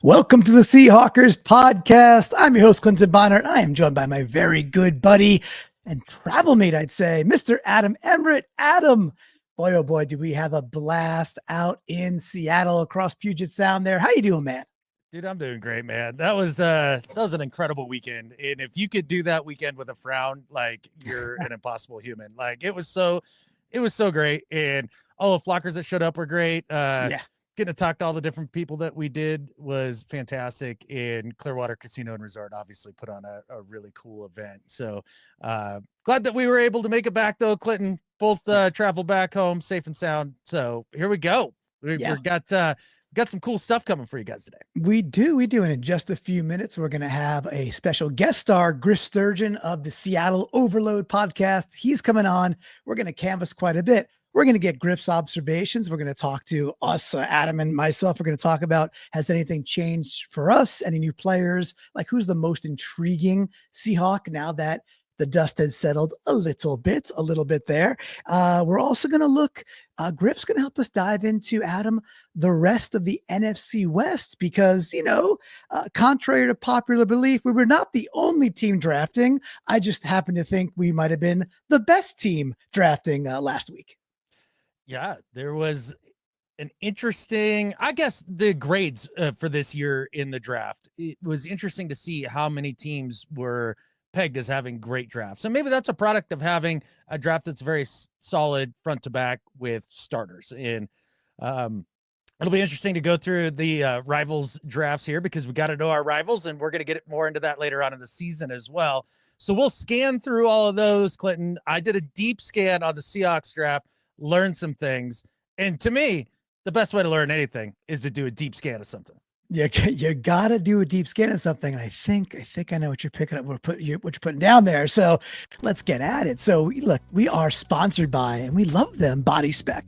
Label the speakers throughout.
Speaker 1: Welcome to the Seahawkers podcast. I'm your host, Clinton Bonner. I am joined by my very good buddy and travel mate, I'd say, Mr. Adam Emmerich. Adam, boy, oh boy, did we have a blast out in Seattle across Puget Sound there. How you doing, man?
Speaker 2: Dude, I'm doing great, man. That was an incredible weekend. And if you could do that weekend with a frown, like you're an impossible human. Like it was so great. And all the flockers that showed up were great. Getting to talk to all the different people that we did was fantastic. And Clearwater Casino and Resort obviously put on a really cool event. So glad that we were able to make it back though, Clinton. Both traveled back home safe and sound. So here we go. We've got some cool stuff coming for you guys today.
Speaker 1: We do. And in just a few minutes, we're going to have a special guest star, Griff Sturgeon of the Seattle Overload podcast. He's coming on. We're going to canvas quite a bit. We're going to get Griff's observations. We're going to talk to us, Adam and myself. We're going to talk about, has anything changed for us? Any new players? Like, who's the most intriguing Seahawk now that the dust has settled a little bit there. We're also going to look, Griff's going to help us dive into, Adam, the rest of the NFC West, because, contrary to popular belief, we were not the only team drafting. I just happen to think we might have been the best team drafting last week.
Speaker 2: Yeah, there was an interesting, I guess, the grades for this year in the draft. It was interesting to see how many teams were pegged as having great drafts. So maybe that's a product of having a draft that's very solid front to back with starters. And it'll be interesting to go through the rivals drafts here, because we got to know our rivals, and we're going to get more into that later on in the season as well. So we'll scan through all of those, Clinton. I did a deep scan on the Seahawks draft, learned some things. And to me, the best way to learn anything is to do a deep scan of something.
Speaker 1: You got to do a deep scan of something. And I think I know what you're picking up. What you're putting down there. So let's get at it. So look, we are sponsored by, and we love them, Body Spec.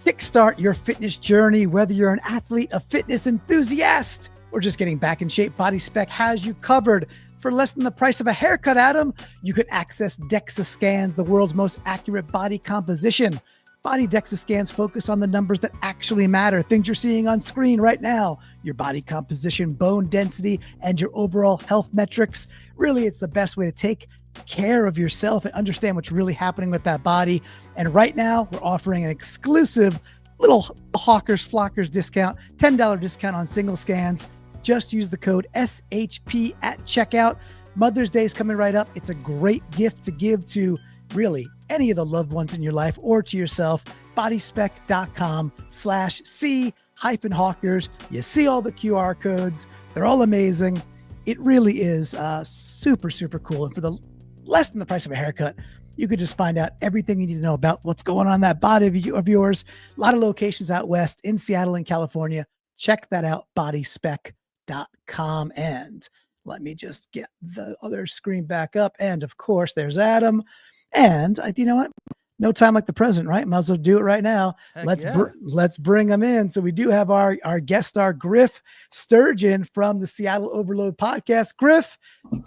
Speaker 1: Kickstart your fitness journey, whether you're an athlete, a fitness enthusiast, or just getting back in shape. Body Spec has you covered. For less than the price of a haircut, Adam, you can access DEXA scans, the world's most accurate body composition. Body DEXA scans focus on the numbers that actually matter, things you're seeing on screen right now, your body composition, bone density, and your overall health metrics. Really, it's the best way to take care of yourself and understand what's really happening with that body. And right now, we're offering an exclusive little Hawkers Flockers discount, $10 discount on single scans. Just use the code SHP at checkout. Mother's Day is coming right up. It's a great gift to give to really any of the loved ones in your life or to yourself. Bodyspec.com/C-Hawkers. You see all the QR codes. They're all amazing. It really is super, super cool. And for the less than the price of a haircut, you could just find out everything you need to know about what's going on in that body of yours. A lot of locations out west in Seattle and California. Check that out, bodyspec.com. And let me just get the other screen back up. And of course, there's Adam. And you know what? No time like the present, right? Might as well do it right now. Let's bring them in. So we do have our guest star, Griff Sturgeon from the Seattle Overload podcast. Griff,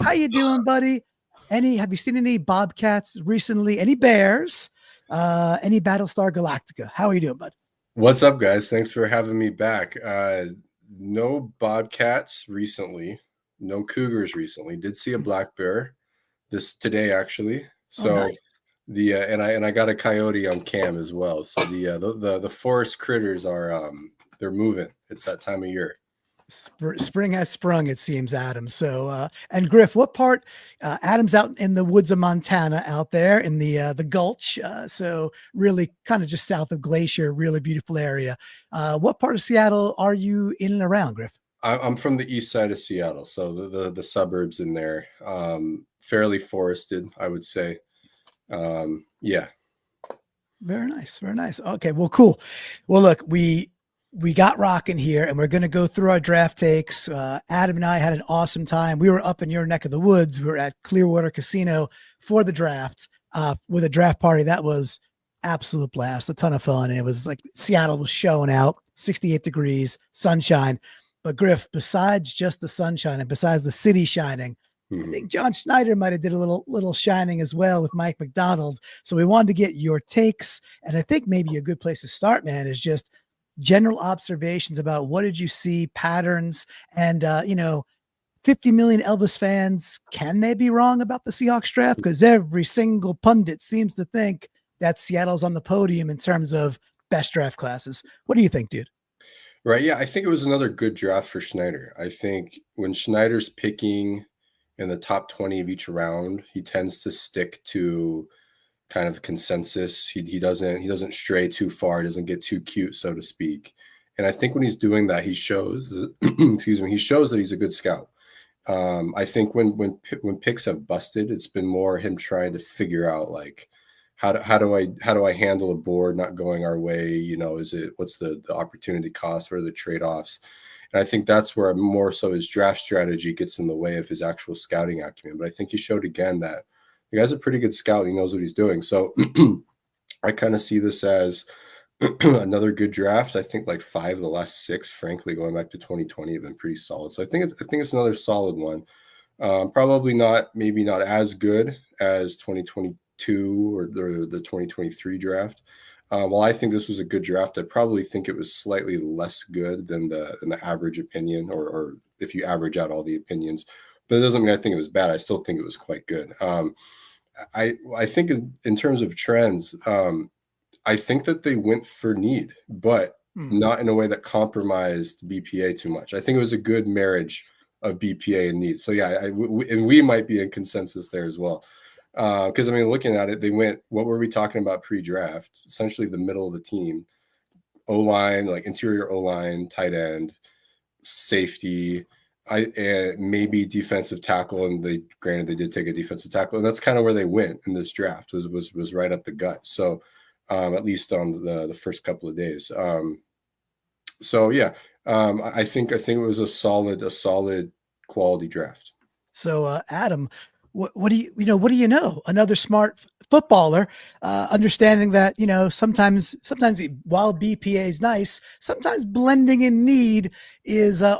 Speaker 1: how you doing, buddy? Have you seen any Bobcats recently? Any Bears? Any Battlestar Galactica? How are you doing, bud?
Speaker 3: What's up, guys? Thanks for having me back. No Bobcats recently. No Cougars recently. Did see a black bear today, actually. So
Speaker 1: nice.
Speaker 3: I got a coyote on cam as well. So the forest critters are they're moving. It's that time of year.
Speaker 1: Spring has sprung, it seems, Adam. So and Griff, what part? Adam's out in the woods of Montana, out there in the Gulch. So really kind of just south of Glacier, really beautiful area. What part of Seattle are you in and around, Griff?
Speaker 3: I'm from the east side of Seattle, so the suburbs in there, fairly forested, I would say. Yeah.
Speaker 1: Very nice. Very nice. Okay. Well, cool. Well, look, we got rocking here, and we're going to go through our draft takes. Adam and I had an awesome time. We were up in your neck of the woods. We were at Clearwater Casino for the draft, with a draft party. That was absolute blast, a ton of fun. And it was like Seattle was showing out, 68 degrees, sunshine. But Griff, besides just the sunshine and besides the city shining, I think John Schneider might have did a little shining as well with Mike Macdonald. So we wanted to get your takes. And I think maybe a good place to start, man, is just general observations about what did you see, patterns, and 50 million Elvis fans, can they be wrong about the Seahawks draft? Because every single pundit seems to think that Seattle's on the podium in terms of best draft classes. What do you think, dude?
Speaker 3: Right. Yeah, I think it was another good draft for Schneider. I think when Schneider's picking in the top 20 of each round, he tends to stick to kind of consensus. He doesn't stray too far, he doesn't get too cute, so to speak. And I think when he's doing that, he shows excuse me, he shows that he's a good scout. I think when picks have busted, it's been more him trying to figure out like how do I handle a board not going our way? What's the opportunity cost? What are the trade-offs? And I think that's where more so his draft strategy gets in the way of his actual scouting acumen. But I think he showed again that the guy's a pretty good scout. He knows what he's doing. So I kind of see this as another good draft. I think like 5 of the last 6, frankly, going back to 2020, have been pretty solid. So I think it's another solid one. Probably maybe not as good as 2022 or the 2023 draft. While I think this was a good draft, I probably think it was slightly less good than the average opinion, or if you average out all the opinions. But it doesn't mean I think it was bad. I still think it was quite good. I think in terms of trends, I think that they went for need, but not in a way that compromised BPA too much. I think it was a good marriage of BPA and need. So yeah, and we might be in consensus there as well. Because looking at it, they went, what were we talking about pre-draft? Essentially the middle of the team, O-line, like interior O-line, tight end, safety, maybe defensive tackle, and they did take a defensive tackle, and that's kind of where they went in this draft. Was right up the gut. So at least on the first couple of days. I think it was a solid quality draft.
Speaker 1: So Adam, what do you know? Another smart footballer, understanding that sometimes while BPA is nice, sometimes blending in need is a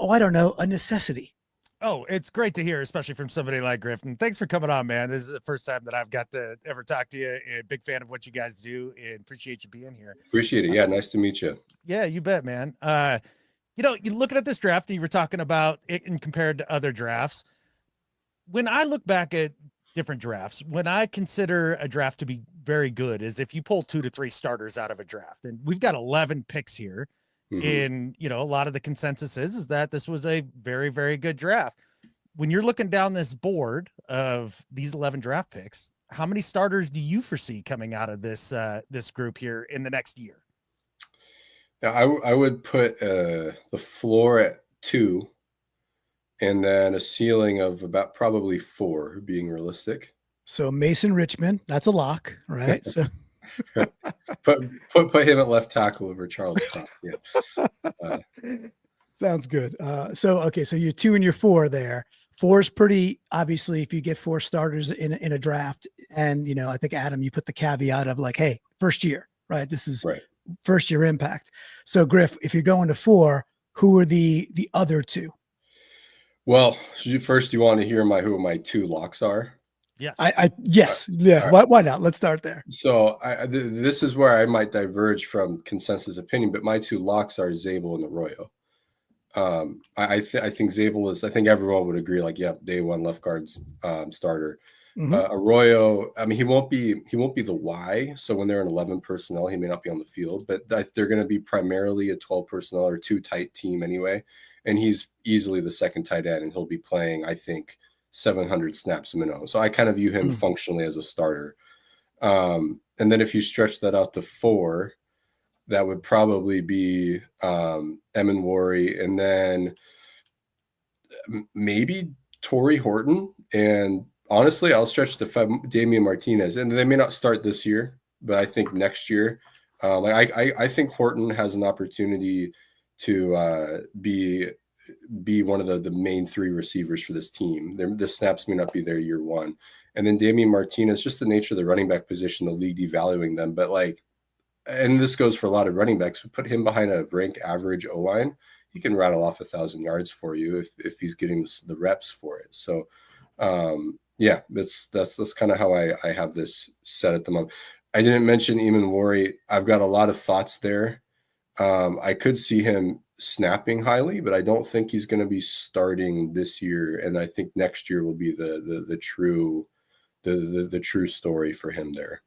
Speaker 1: necessity.
Speaker 2: Oh, it's great to hear, especially from somebody like Griffin. Thanks for coming on, man. This is the first time that I've got to ever talk to you. A big fan of what you guys do, and appreciate you being here.
Speaker 3: Appreciate it. Yeah, nice to meet you.
Speaker 2: Yeah, you bet, man. You're looking at this draft, you were talking about it and compared to other drafts. When I look back at different drafts, when I consider a draft to be very good, is if you pull 2 to 3 starters out of a draft, and we've got 11 picks here. And, a lot of the consensus is that this was a very, very good draft. When you're looking down this board of these 11 draft picks, how many starters do you foresee coming out of this group here in the next year?
Speaker 3: Yeah, I would put the floor at 2 and then a ceiling of about probably 4 being realistic.
Speaker 1: So Mason Richmond, that's a lock, right? So
Speaker 3: put him at left tackle over Charles Cross. Yeah.
Speaker 1: Sounds good. So you're 2 and you're 4 there. 4 is pretty obviously if you get 4 starters in a draft, and I think Adam, you put the caveat of like, hey, first year, right? This is
Speaker 3: right.
Speaker 1: First year impact. So Griff, if you're going to 4, who are the other 2?
Speaker 3: Well, first you want to hear who my 2 locks are?
Speaker 2: Yes.
Speaker 1: Yes. Yeah. Right. Why not? Let's start there.
Speaker 3: So this is where I might diverge from consensus opinion, but my 2 locks are Zabel and Arroyo. I think Zabel is, I think everyone would agree, like, yeah, day 1 left guard starter. Arroyo, he won't be the Y. So when they're in 11 personnel, he may not be on the field, but they're going to be primarily a 12 personnel or 2 tight team anyway. And he's easily the second tight end, and he'll be playing, I think, 700 snaps a minimum. So I kind of view him functionally as a starter. And then if you stretch that out to 4, that would probably be Emmanwori, and then maybe Torrey Horton. And honestly, I'll stretch to Damian Martinez. And they may not start this year, but I think next year. I think Horton has an opportunity to be one of the main 3 receivers for this team. The snaps may not be there year 1. And then Damian Martinez, just the nature of the running back position, the league devaluing them. But and this goes for a lot of running backs, we put him behind a rank average O-line, he can rattle off 1,000 yards for you if he's getting the reps for it. So that's kind of how I have this set at the moment. I didn't mention Emmanwori. I've got a lot of thoughts there. I could see him snapping highly, but I don't think he's going to be starting this year. And I think next year will be the true story for him there.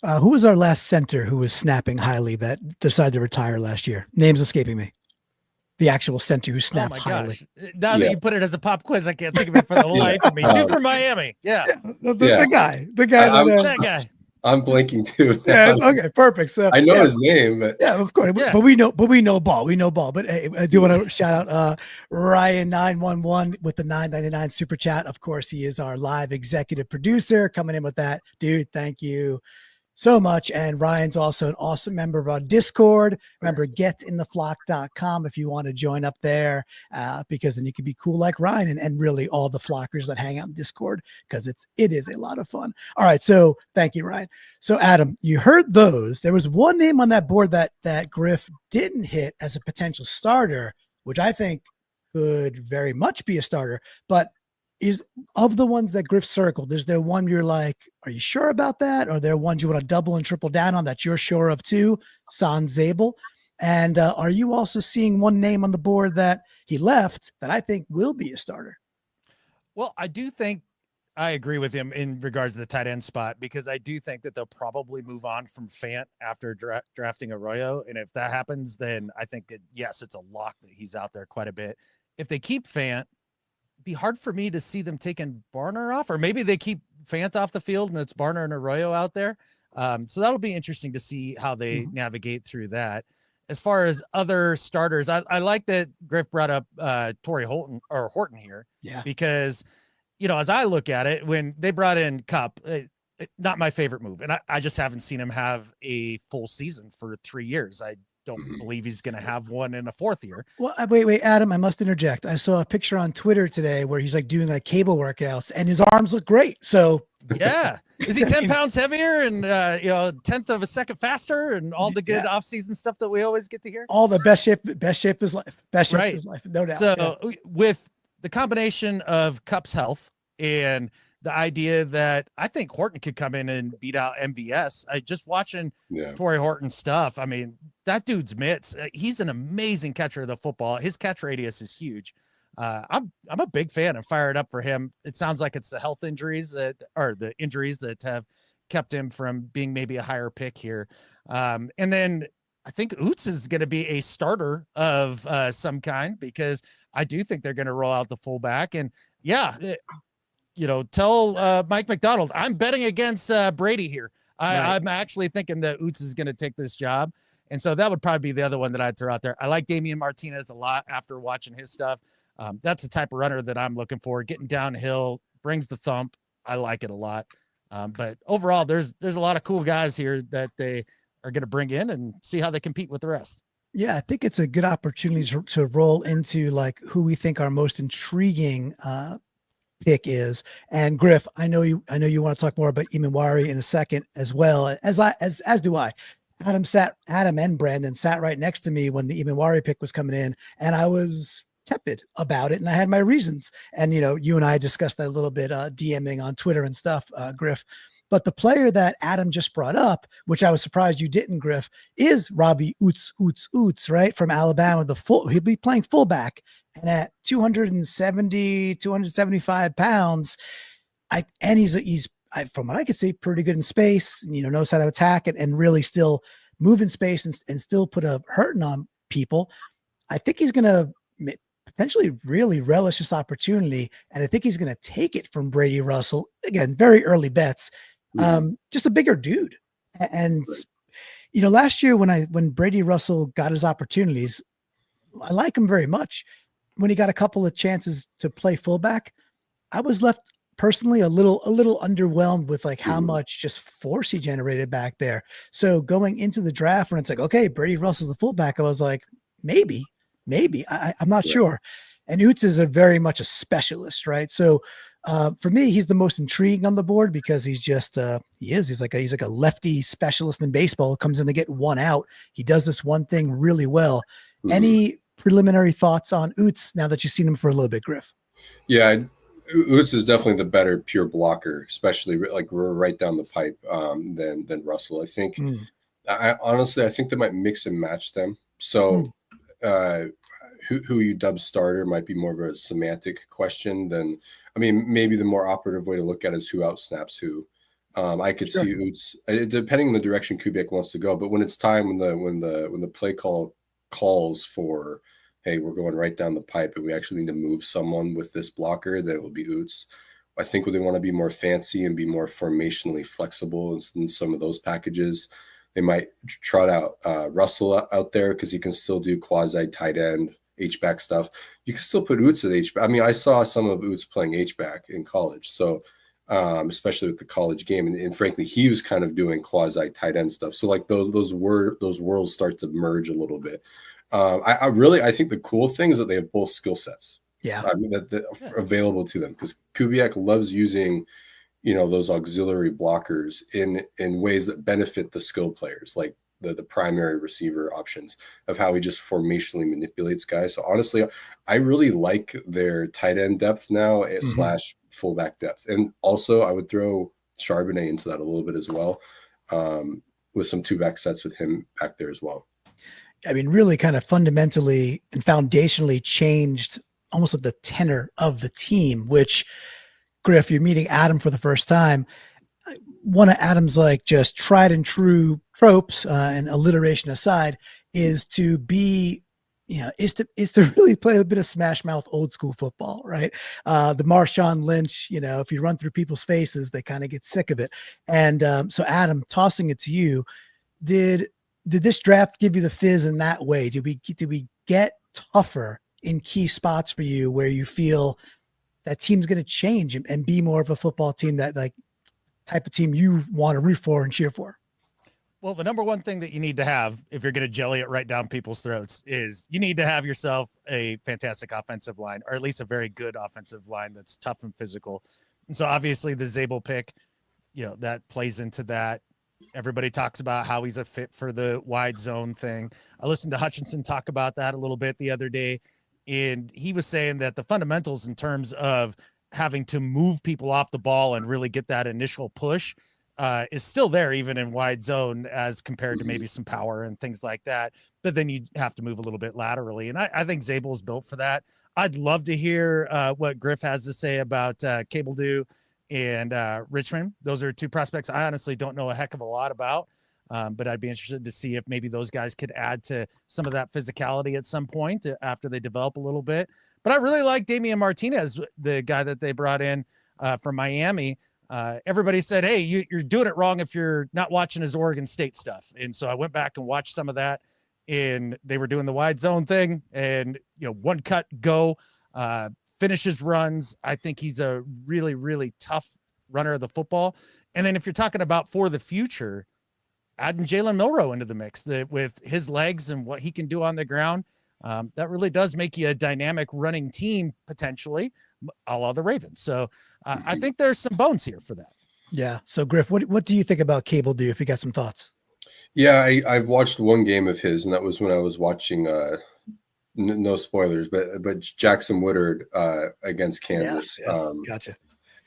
Speaker 1: Who was our last center who was snapping highly that decided to retire last year? Name's escaping me. The actual center who snapped highly.
Speaker 2: Now that you put it as a pop quiz, I can't think of it for the life of me. Dude from Miami. Yeah.
Speaker 1: The guy.
Speaker 2: That guy.
Speaker 3: I'm blanking too.
Speaker 1: Yeah, okay, perfect. So
Speaker 3: I know his name, but
Speaker 1: of course.
Speaker 2: Yeah.
Speaker 1: But we know ball. We know ball. But hey, I do want to shout out Ryan911 with the $9.99 super chat. Of course, he is our live executive producer coming in with that. Dude, thank you so much. And Ryan's also an awesome member of our Discord. Remember, getintheflock.com if you want to join up there, because then you can be cool like Ryan and really all the flockers that hang out in Discord, because it is a lot of fun. All right. So thank you, Ryan. So Adam, you heard those. There was one name on that board that Griff didn't hit as a potential starter, which I think could very much be a starter, but is of the ones that Griff circled, is there one you're like, are you sure about that? Or are there ones you want to double and triple down on that you're sure of too? San Zabel. And are you also seeing one name on the board that he left that I think will be a starter?
Speaker 2: Well, I do think I agree with him in regards to the tight end spot, because I do think that they'll probably move on from Fant after drafting Arroyo. And if that happens, then I think that, yes, it's a lock that he's out there quite a bit. If they keep Fant, be hard for me to see them taking Barner off, or maybe they keep Fant off the field and it's Barner and Arroyo out there. So that'll be interesting to see how they navigate through that. As far as other starters, I like that Griff brought up Torrey Horton here.
Speaker 1: Yeah.
Speaker 2: Because, as I look at it, when they brought in Cup, not my favorite move. And I just haven't seen him have a full season for 3 years. I don't believe he's going to have one in a fourth year.
Speaker 1: Well, wait, Adam, I must interject. I saw a picture on Twitter today where he's like doing like cable workouts and his arms look great. So
Speaker 2: yeah. Is he 10 pounds heavier and, 1/10 of a second faster and all the good off-season stuff that we always get to hear?
Speaker 1: All the best shape is life. Best shape is life. No doubt.
Speaker 2: So with the combination of Cup's health and the idea that I think Horton could come in and beat out MVS. I just watching Torrey Horton stuff. I mean, that dude's mitts. He's an amazing catcher of the football. His catch radius is huge. I'm a big fan and fired up for him. It sounds like it's the health injuries that have kept him from being maybe a higher pick here. And then I think Oots is going to be a starter of some kind, because I do think they're going to roll out the fullback. And tell Mike Macdonald, I'm betting against Brady here. I'm actually thinking that Oots is going to take this job. And so that would probably be the other one that I'd throw out there. I like Damian Martinez a lot after watching his stuff. That's the type of runner that I'm looking for. Getting downhill, brings the thump. I like it a lot. But overall, there's a lot of cool guys here that they are going to bring in and see how they compete with the rest.
Speaker 1: Yeah, I think it's a good opportunity to roll into like who we think our most intriguing pick is. And Griff, I know you want to talk more about Emmanwori in a second, as well as do I. Adam and Brandon sat right next to me when the Emmanwori pick was coming in, and I was tepid about it, and I had my reasons. And you and I discussed that a little bit, DMing on Twitter and stuff, Griff. But the player that Adam just brought up, which I was surprised you didn't, Griff, is Robbie Oots, right, from Alabama. He'll be playing fullback, and at 275 pounds, he's from what I could see, pretty good in space, knows how to attack and really still move in space and still put a hurting on people. I think he's going to potentially really relish this opportunity. And I think he's going to take it from Brady Russell. Again, very early bets, just a bigger dude. And, last year when Brady Russell got his opportunities, I like him very much. When he got a couple of chances to play fullback, I was left personally a little underwhelmed with like how much just force he generated back there. So going into the draft when it's like, okay, Brady Russell's the fullback, I was like, maybe I'm not sure. And Oots is very much a specialist, right? So for me, he's the most intriguing on the board because he's just he's like a lefty specialist in baseball, comes in to get one out. He does this one thing really well. Any preliminary thoughts on Oots now that you've seen him for a little bit, Griff?
Speaker 3: Yeah, Oots is definitely the better pure blocker, especially like we're right down the pipe than Russell. I think I honestly, I think they might mix and match them. So who you dub starter might be more of a semantic question than, I mean, maybe the more operative way to look at it is who outsnaps who. I could see Oots, depending on the direction Kubiak wants to go. But when it's time, when the play call calls for, hey, we're going right down the pipe and we actually need to move someone with this blocker, then it will be Oots. I think they want to be more fancy and be more formationally flexible in some of those packages. They might trot out Russell out there because he can still do quasi tight end H-back stuff. You can still put Oots at H-back. I mean, I saw some of Oots playing H-back in college. So especially with the college game. And frankly, he was kind of doing quasi tight end stuff. So like those worlds start to merge a little bit. I think the cool thing is that they have both skill sets.
Speaker 1: Yeah.
Speaker 3: I mean, that available to them, because Kubiak loves using, those auxiliary blockers in ways that benefit the skill players, like the primary receiver options of how he just formationally manipulates guys. So honestly, I really like their tight end depth now slash fullback depth. And also I would throw Charbonnet into that a little bit as well, with some 2-back sets with him back there as well.
Speaker 1: I mean, really kind of fundamentally and foundationally changed almost like the tenor of the team, which, Griff, you're meeting Adam for the first time. One of Adam's like just tried and true tropes, and alliteration aside, is to be, is to really play a bit of smash mouth old school football, right? The Marshawn Lynch, if you run through people's faces, they kind of get sick of it. And so Adam, tossing it to you, did this draft give you the fizz in that way? Did we get tougher in key spots for you where you feel that team's going to change and be more of a football team, that like type of team you want to root for and cheer for?
Speaker 2: Well, the number one thing that you need to have, if you're going to jelly it right down people's throats, is you need to have yourself a fantastic offensive line, or at least a very good offensive line that's tough and physical. And so obviously the Zabel pick, that plays into that. Everybody talks about how he's a fit for the wide zone thing. I listened to Hutchinson talk about that a little bit the other day, and he was saying that the fundamentals in terms of having to move people off the ball and really get that initial push is still there, even in wide zone, as compared to maybe some power and things like that. But then you have to move a little bit laterally. And I think Zabel's built for that. I'd love to hear what Griff has to say about Cable Dew and Richmond. Those are two prospects I honestly don't know a heck of a lot about. But I'd be interested to see if maybe those guys could add to some of that physicality at some point after they develop a little bit. But I really like Damian Martinez, the guy that they brought in from Miami. Everybody said, hey, you're doing it wrong if you're not watching his Oregon State stuff. And so I went back and watched some of that, and they were doing the wide zone thing and, one cut, go, finishes runs. I think he's a really, really tough runner of the football. And then if you're talking about for the future, adding Jalen Milroe into the mix with his legs and what he can do on the ground, that really does make you a dynamic running team, potentially, a la the Ravens. So I think there's some bones here for that.
Speaker 1: Yeah. So Griff, what do you think about Cable Dew, if you got some thoughts?
Speaker 3: Yeah, I've watched one game of his, and that was when I was watching no spoilers, but Jackson Woodard against Kansas.
Speaker 1: Yes, gotcha.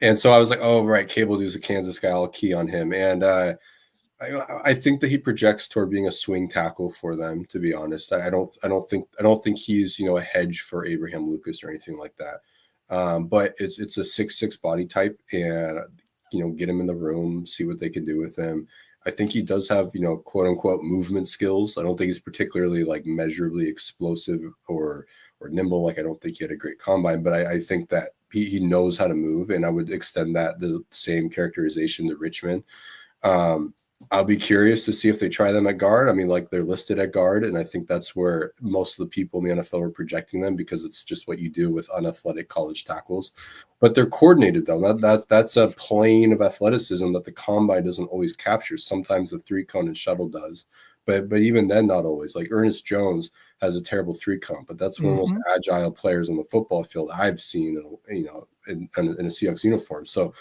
Speaker 3: And so I was like, oh, right, Cable Dew's a Kansas guy. I'll key on him. And I think that he projects toward being a swing tackle for them, to be honest. I don't think he's, a hedge for Abraham Lucas or anything like that. But it's a 6'6" body type, and get him in the room, see what they can do with him. I think he does have, quote unquote movement skills. I don't think he's particularly like measurably explosive or nimble. Like, I don't think he had a great combine, but I think that he knows how to move, and I would extend the same characterization to Richmond. I'll be curious to see if they try them at guard. I mean, like, they're listed at guard, and I think that's where most of the people in the NFL are projecting them, because it's just what you do with unathletic college tackles. But they're coordinated, though. That's a plane of athleticism that the combine doesn't always capture. Sometimes the 3-cone and shuttle does, but even then, not always. Like, Ernest Jones has a terrible 3-cone, but that's one of the most agile players on the football field I've seen, in a Seahawks uniform. So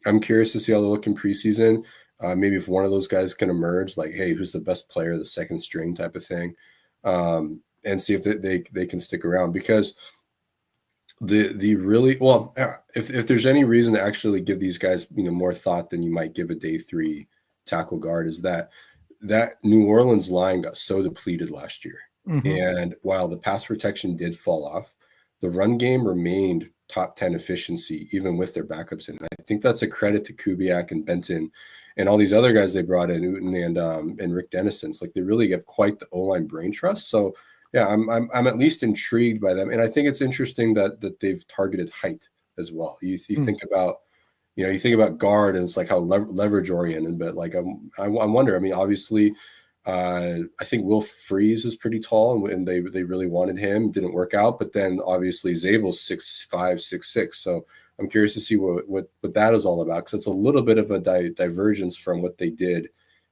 Speaker 3: I'm curious to see how they look in preseason. Maybe if one of those guys can emerge, like, hey, who's the best player, the second string type of thing, and see if they can stick around. Because if there's any reason to actually give these guys more thought than you might give a day 3 tackle guard, is that New Orleans line got so depleted last year. And while the pass protection did fall off, the run game remained top 10 efficiency, even with their backups in. And I think that's a credit to Kubiak and Benton and all these other guys they brought in, Uten and Rick Dennison. It's like they really have quite the O-line brain trust. So yeah, I'm at least intrigued by them. And I think it's interesting that they've targeted height as well. You think about, you think about guard and it's like how leverage oriented, but like I wonder, I mean, obviously I think Will Freeze is pretty tall and they really wanted him, didn't work out, but then obviously Zabel's 6'5", 6'6". So I'm curious to see what that is all about. Cause it's a little bit of a divergence from what they did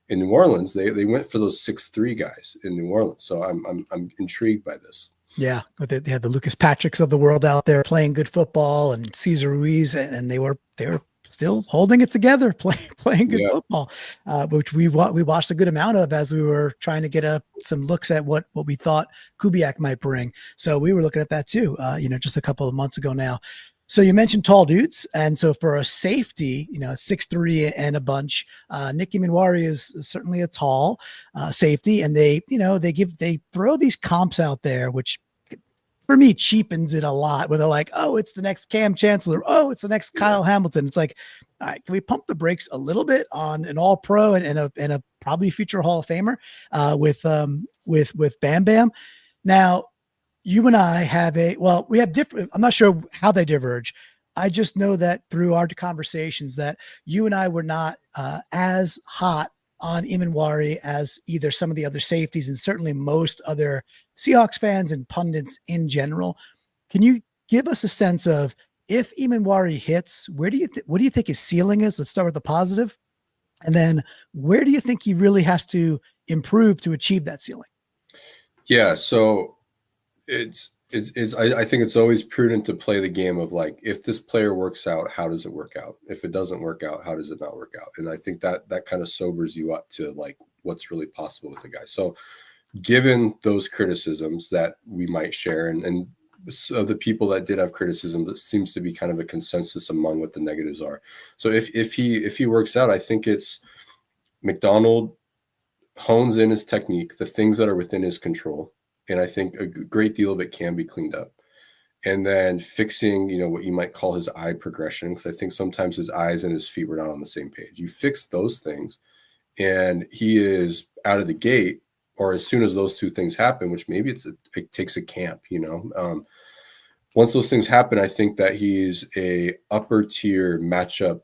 Speaker 3: in New Orleans. They went for those 6'3" guys in New Orleans. So I'm intrigued by this.
Speaker 1: Yeah, they had the Lucas Patricks of the world out there playing good football, and Cesar Ruiz, and they were still holding it together, playing good football, which we watched a good amount of as we were trying to get some looks at what we thought Kubiak might bring. So we were looking at that too, just a couple of months ago now. So you mentioned tall dudes, and so for a safety, 6'3" and a bunch, Nick Emmanwori is certainly a tall safety, and they throw these comps out there, which for me cheapens it a lot. Where they're like, oh, it's the next Cam Chancellor, oh, it's the next Kyle Hamilton. It's like, all right, can we pump the brakes a little bit on an All-Pro and a probably future Hall of Famer with Bam Bam? Now, you and I have we have different, I'm not sure how they diverge. I just know that through our conversations that you and I were not as hot on Emmanwori as either some of the other safeties and certainly most other Seahawks fans and pundits in general. Can you give us a sense of if Emmanwori hits, what do you think his ceiling is? Let's start with the positive. And then where do you think he really has to improve to achieve that ceiling?
Speaker 3: Yeah. So I think it's always prudent to play the game of like, if this player works out, how does it work out? If it doesn't work out, how does it not work out? And I think that kind of sobers you up to like what's really possible with the guy. So given those criticisms that we might share, and of the people that did have criticism, that seems to be kind of a consensus among what the negatives are. So if he works out, I think it's Macdonald hones in his technique, the things that are within his control. And I think a great deal of it can be cleaned up. And then fixing, what you might call his eye progression, because I think sometimes his eyes and his feet were not on the same page. You fix those things, and he is out of the gate, or as soon as those two things happen, which maybe it takes a camp, once those things happen, I think that he's a upper tier matchup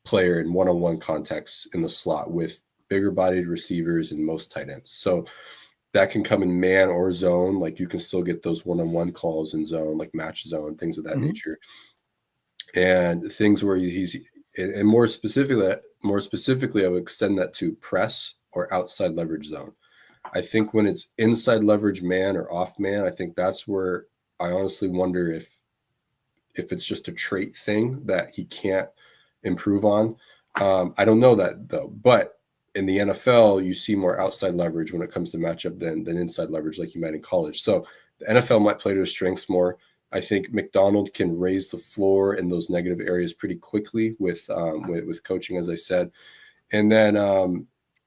Speaker 3: player in one-on-one contexts in the slot with bigger bodied receivers and most tight ends. So that can come in man or zone. Like you can still get those one-on-one calls in zone, like match zone, things of that nature. And things where and more specifically, I would extend that to press or outside leverage zone. I think when it's inside leverage man or off man, I think that's where I honestly wonder if it's just a trait thing that he can't improve on. I don't know that though, but in the NFL, you see more outside leverage when it comes to matchup than inside leverage, like you might in college. So the NFL might play to his strengths more. I think Macdonald can raise the floor in those negative areas pretty quickly with coaching, as I said. And then,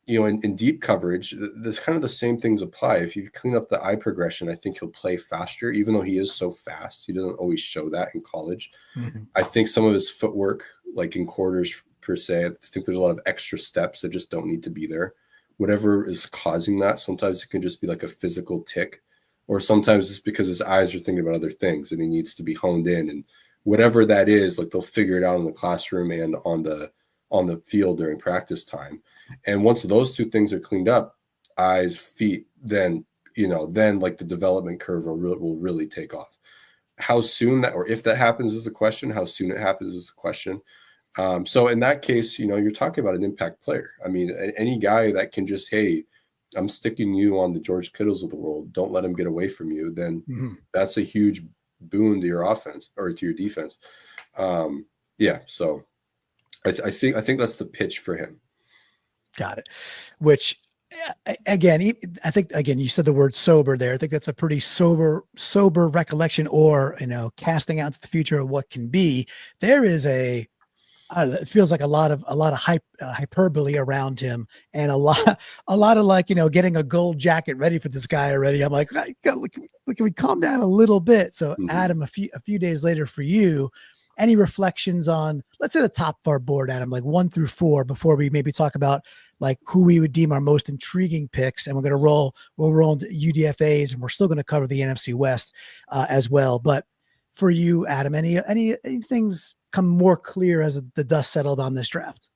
Speaker 3: in deep coverage, there's kind of the same things apply. If you clean up the eye progression, I think he'll play faster, even though he is so fast. He doesn't always show that in college. I think some of his footwork, like in quarters per se, I think there's a lot of extra steps that just don't need to be there. Whatever is causing that, sometimes it can just be like a physical tick, or sometimes it's because his eyes are thinking about other things and he needs to be honed in. And whatever that is, like they'll figure it out in the classroom and on the field during practice time. And once those two things are cleaned up, eyes, feet, then like the development curve will really take off. How soon that, or if that happens is the question. How soon it happens is the question. So in that case, you're talking about an impact player. I mean, any guy that can just, hey, I'm sticking you on the George Kittles of the world, don't let him get away from you, then that's a huge boon to your offense or to your defense. So I think that's the pitch for him.
Speaker 1: Got it. Which again, I think, you said the word sober there. I think that's a pretty sober recollection, or, casting out to the future of what can be. There is a It feels like a lot of hyperbole around him, and a lot of like, getting a gold jacket ready for this guy already. I'm like, can we calm down a little bit? So Adam, a few days later for you, any reflections on, let's say, the top of our board, Adam, like 1 through 4, before we maybe talk about like who we would deem our most intriguing picks, and we'll roll into UDFAs, and we're still going to cover the NFC West as well. But for you, Adam, any things come more clear as the dust settled on this draft?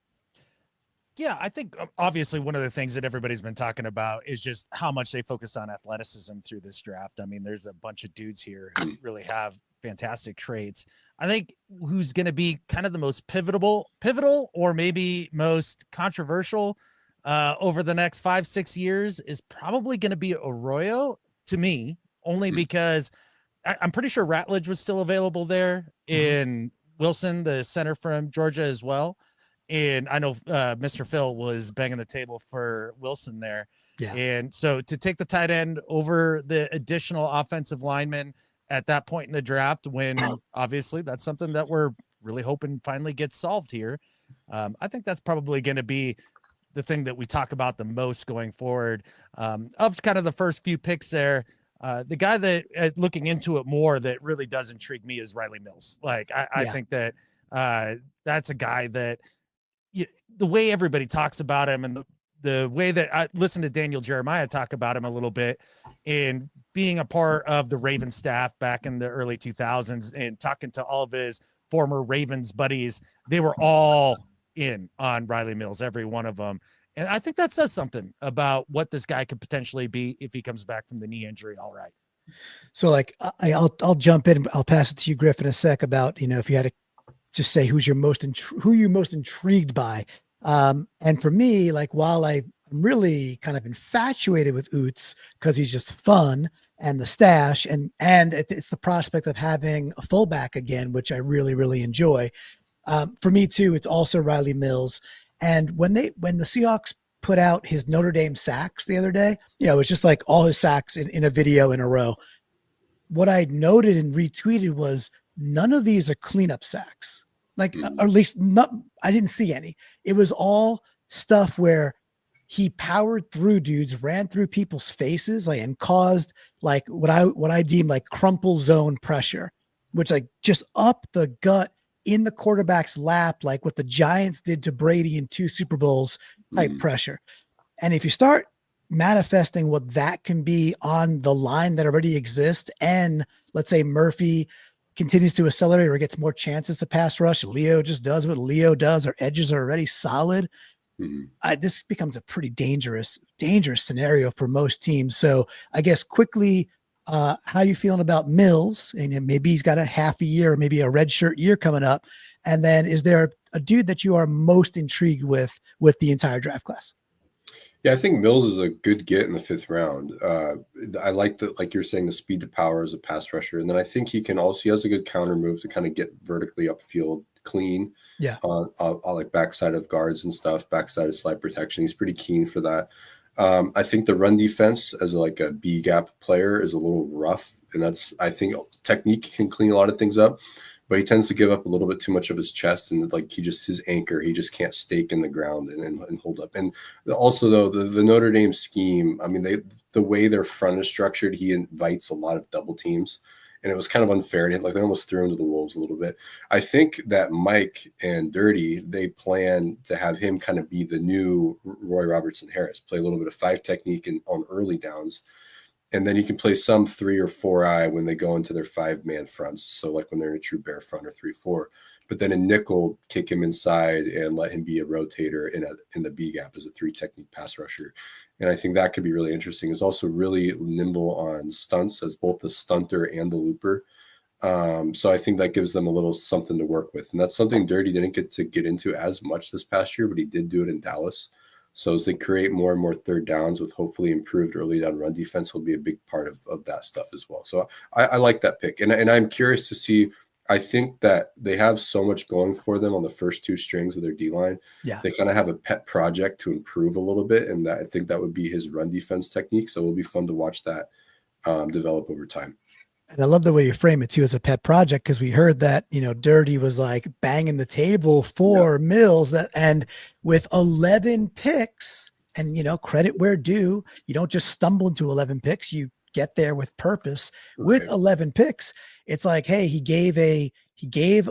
Speaker 2: Yeah, I think obviously one of the things that everybody's been talking about is just how much they focused on athleticism through this draft. I mean, there's a bunch of dudes here who really have fantastic traits. I think who's going to be kind of the most pivotal, or maybe most controversial over the next 5-6 years is probably going to be Arroyo, to me, only because I'm pretty sure Ratledge was still available there, in Wilson, the center from Georgia, as well. And I know Mr. Phil was banging the table for Wilson there.
Speaker 1: Yeah.
Speaker 2: And so to take the tight end over the additional offensive lineman at that point in the draft, when obviously that's something that we're really hoping finally gets solved here, I think that's probably going to be the thing that we talk about the most going forward. Of kind of the first few picks there, the guy that looking into it more that really does intrigue me is Riley Mills. Like I think that that's a guy that the way everybody talks about him, and the way that I listened to Daniel Jeremiah talk about him a little bit, and being a part of the Ravens staff back in the early 2000s and talking to all of his former Ravens buddies, they were all in on Riley Mills, every one of them. And I think that says something about what this guy could potentially be if he comes back from the knee injury. All right.
Speaker 1: So like, I'll jump in. I'll pass it to you, Griff, in a sec about, if you had to just say who you're most intrigued by. And for me, like, while I'm really kind of infatuated with Oots because he's just fun, and the stash, and it's the prospect of having a fullback again, which I really, really enjoy. For me too, it's also Riley Mills. And when the Seahawks put out his Notre Dame sacks the other day, it's just like all his sacks in a video in a row. What I noted and retweeted was none of these are cleanup sacks. Like, or at least I didn't see any. It was all stuff where he powered through dudes, ran through people's faces, like, and caused like what I deem like crumple zone pressure, which like just up the gut in the quarterback's lap, like what the Giants did to Brady in 2 Super Bowls type pressure. And if you start manifesting what that can be on the line that already exists, and let's say Murphy continues to accelerate or gets more chances to pass rush, Leo just does what Leo does, our edges are already solid. This becomes a pretty dangerous scenario for most teams. So I guess quickly, how you feeling about Mills? And maybe he's got a half a year, or maybe a red shirt year coming up. And then is there a dude that you are most intrigued with the entire draft class?
Speaker 3: Yeah, I think Mills is a good get in the 5th round. I like like you're saying, the speed to power as a pass rusher. And then I think he has a good counter move to kind of get vertically upfield clean.
Speaker 1: Yeah.
Speaker 3: On like backside of guards and stuff, backside of slide protection. He's pretty keen for that. I think the run defense as like a B gap player is a little rough. And I think technique can clean a lot of things up. But he tends to give up a little bit too much of his chest, and like his anchor, he just can't stake in the ground and hold up. And also, though, the Notre Dame scheme, I mean, the way their front is structured, he invites a lot of double teams, and it was kind of unfair to him. Like, they almost threw him to the wolves a little bit. I think that Mike and Dirty, they plan to have him kind of be the new Roy Robertson Harris, play a little bit of 5 technique on early downs. And then you can play some 3 or 4 eye when they go into their 5-man fronts. So like when they're in a true bear front, or 3-4. But then in nickel, kick him inside and let him be a rotator in the B gap as a 3 technique pass rusher. And I think that could be really interesting. He's also really nimble on stunts as both the stunter and the looper. So I think that gives them a little something to work with. And that's something Dirty didn't get to get into as much this past year, but he did do it in Dallas. So as they create more and more 3rd downs with hopefully improved early down run defense, will be a big part of that stuff as well. So I like that pick. And I'm curious to see, I think that they have so much going for them on the first 2 strings of their D-line.
Speaker 1: Yeah.
Speaker 3: They kind of have a pet project to improve a little bit. And I think that would be his run defense technique. So it'll be fun to watch that develop over time.
Speaker 1: And I love the way you frame it too as a pet project, because we heard that, Dirty was like banging the table for Mills, and with 11 picks, and credit where due, you don't just stumble into 11 picks, you get there with purpose. With 11 picks, it's like, hey, he gave a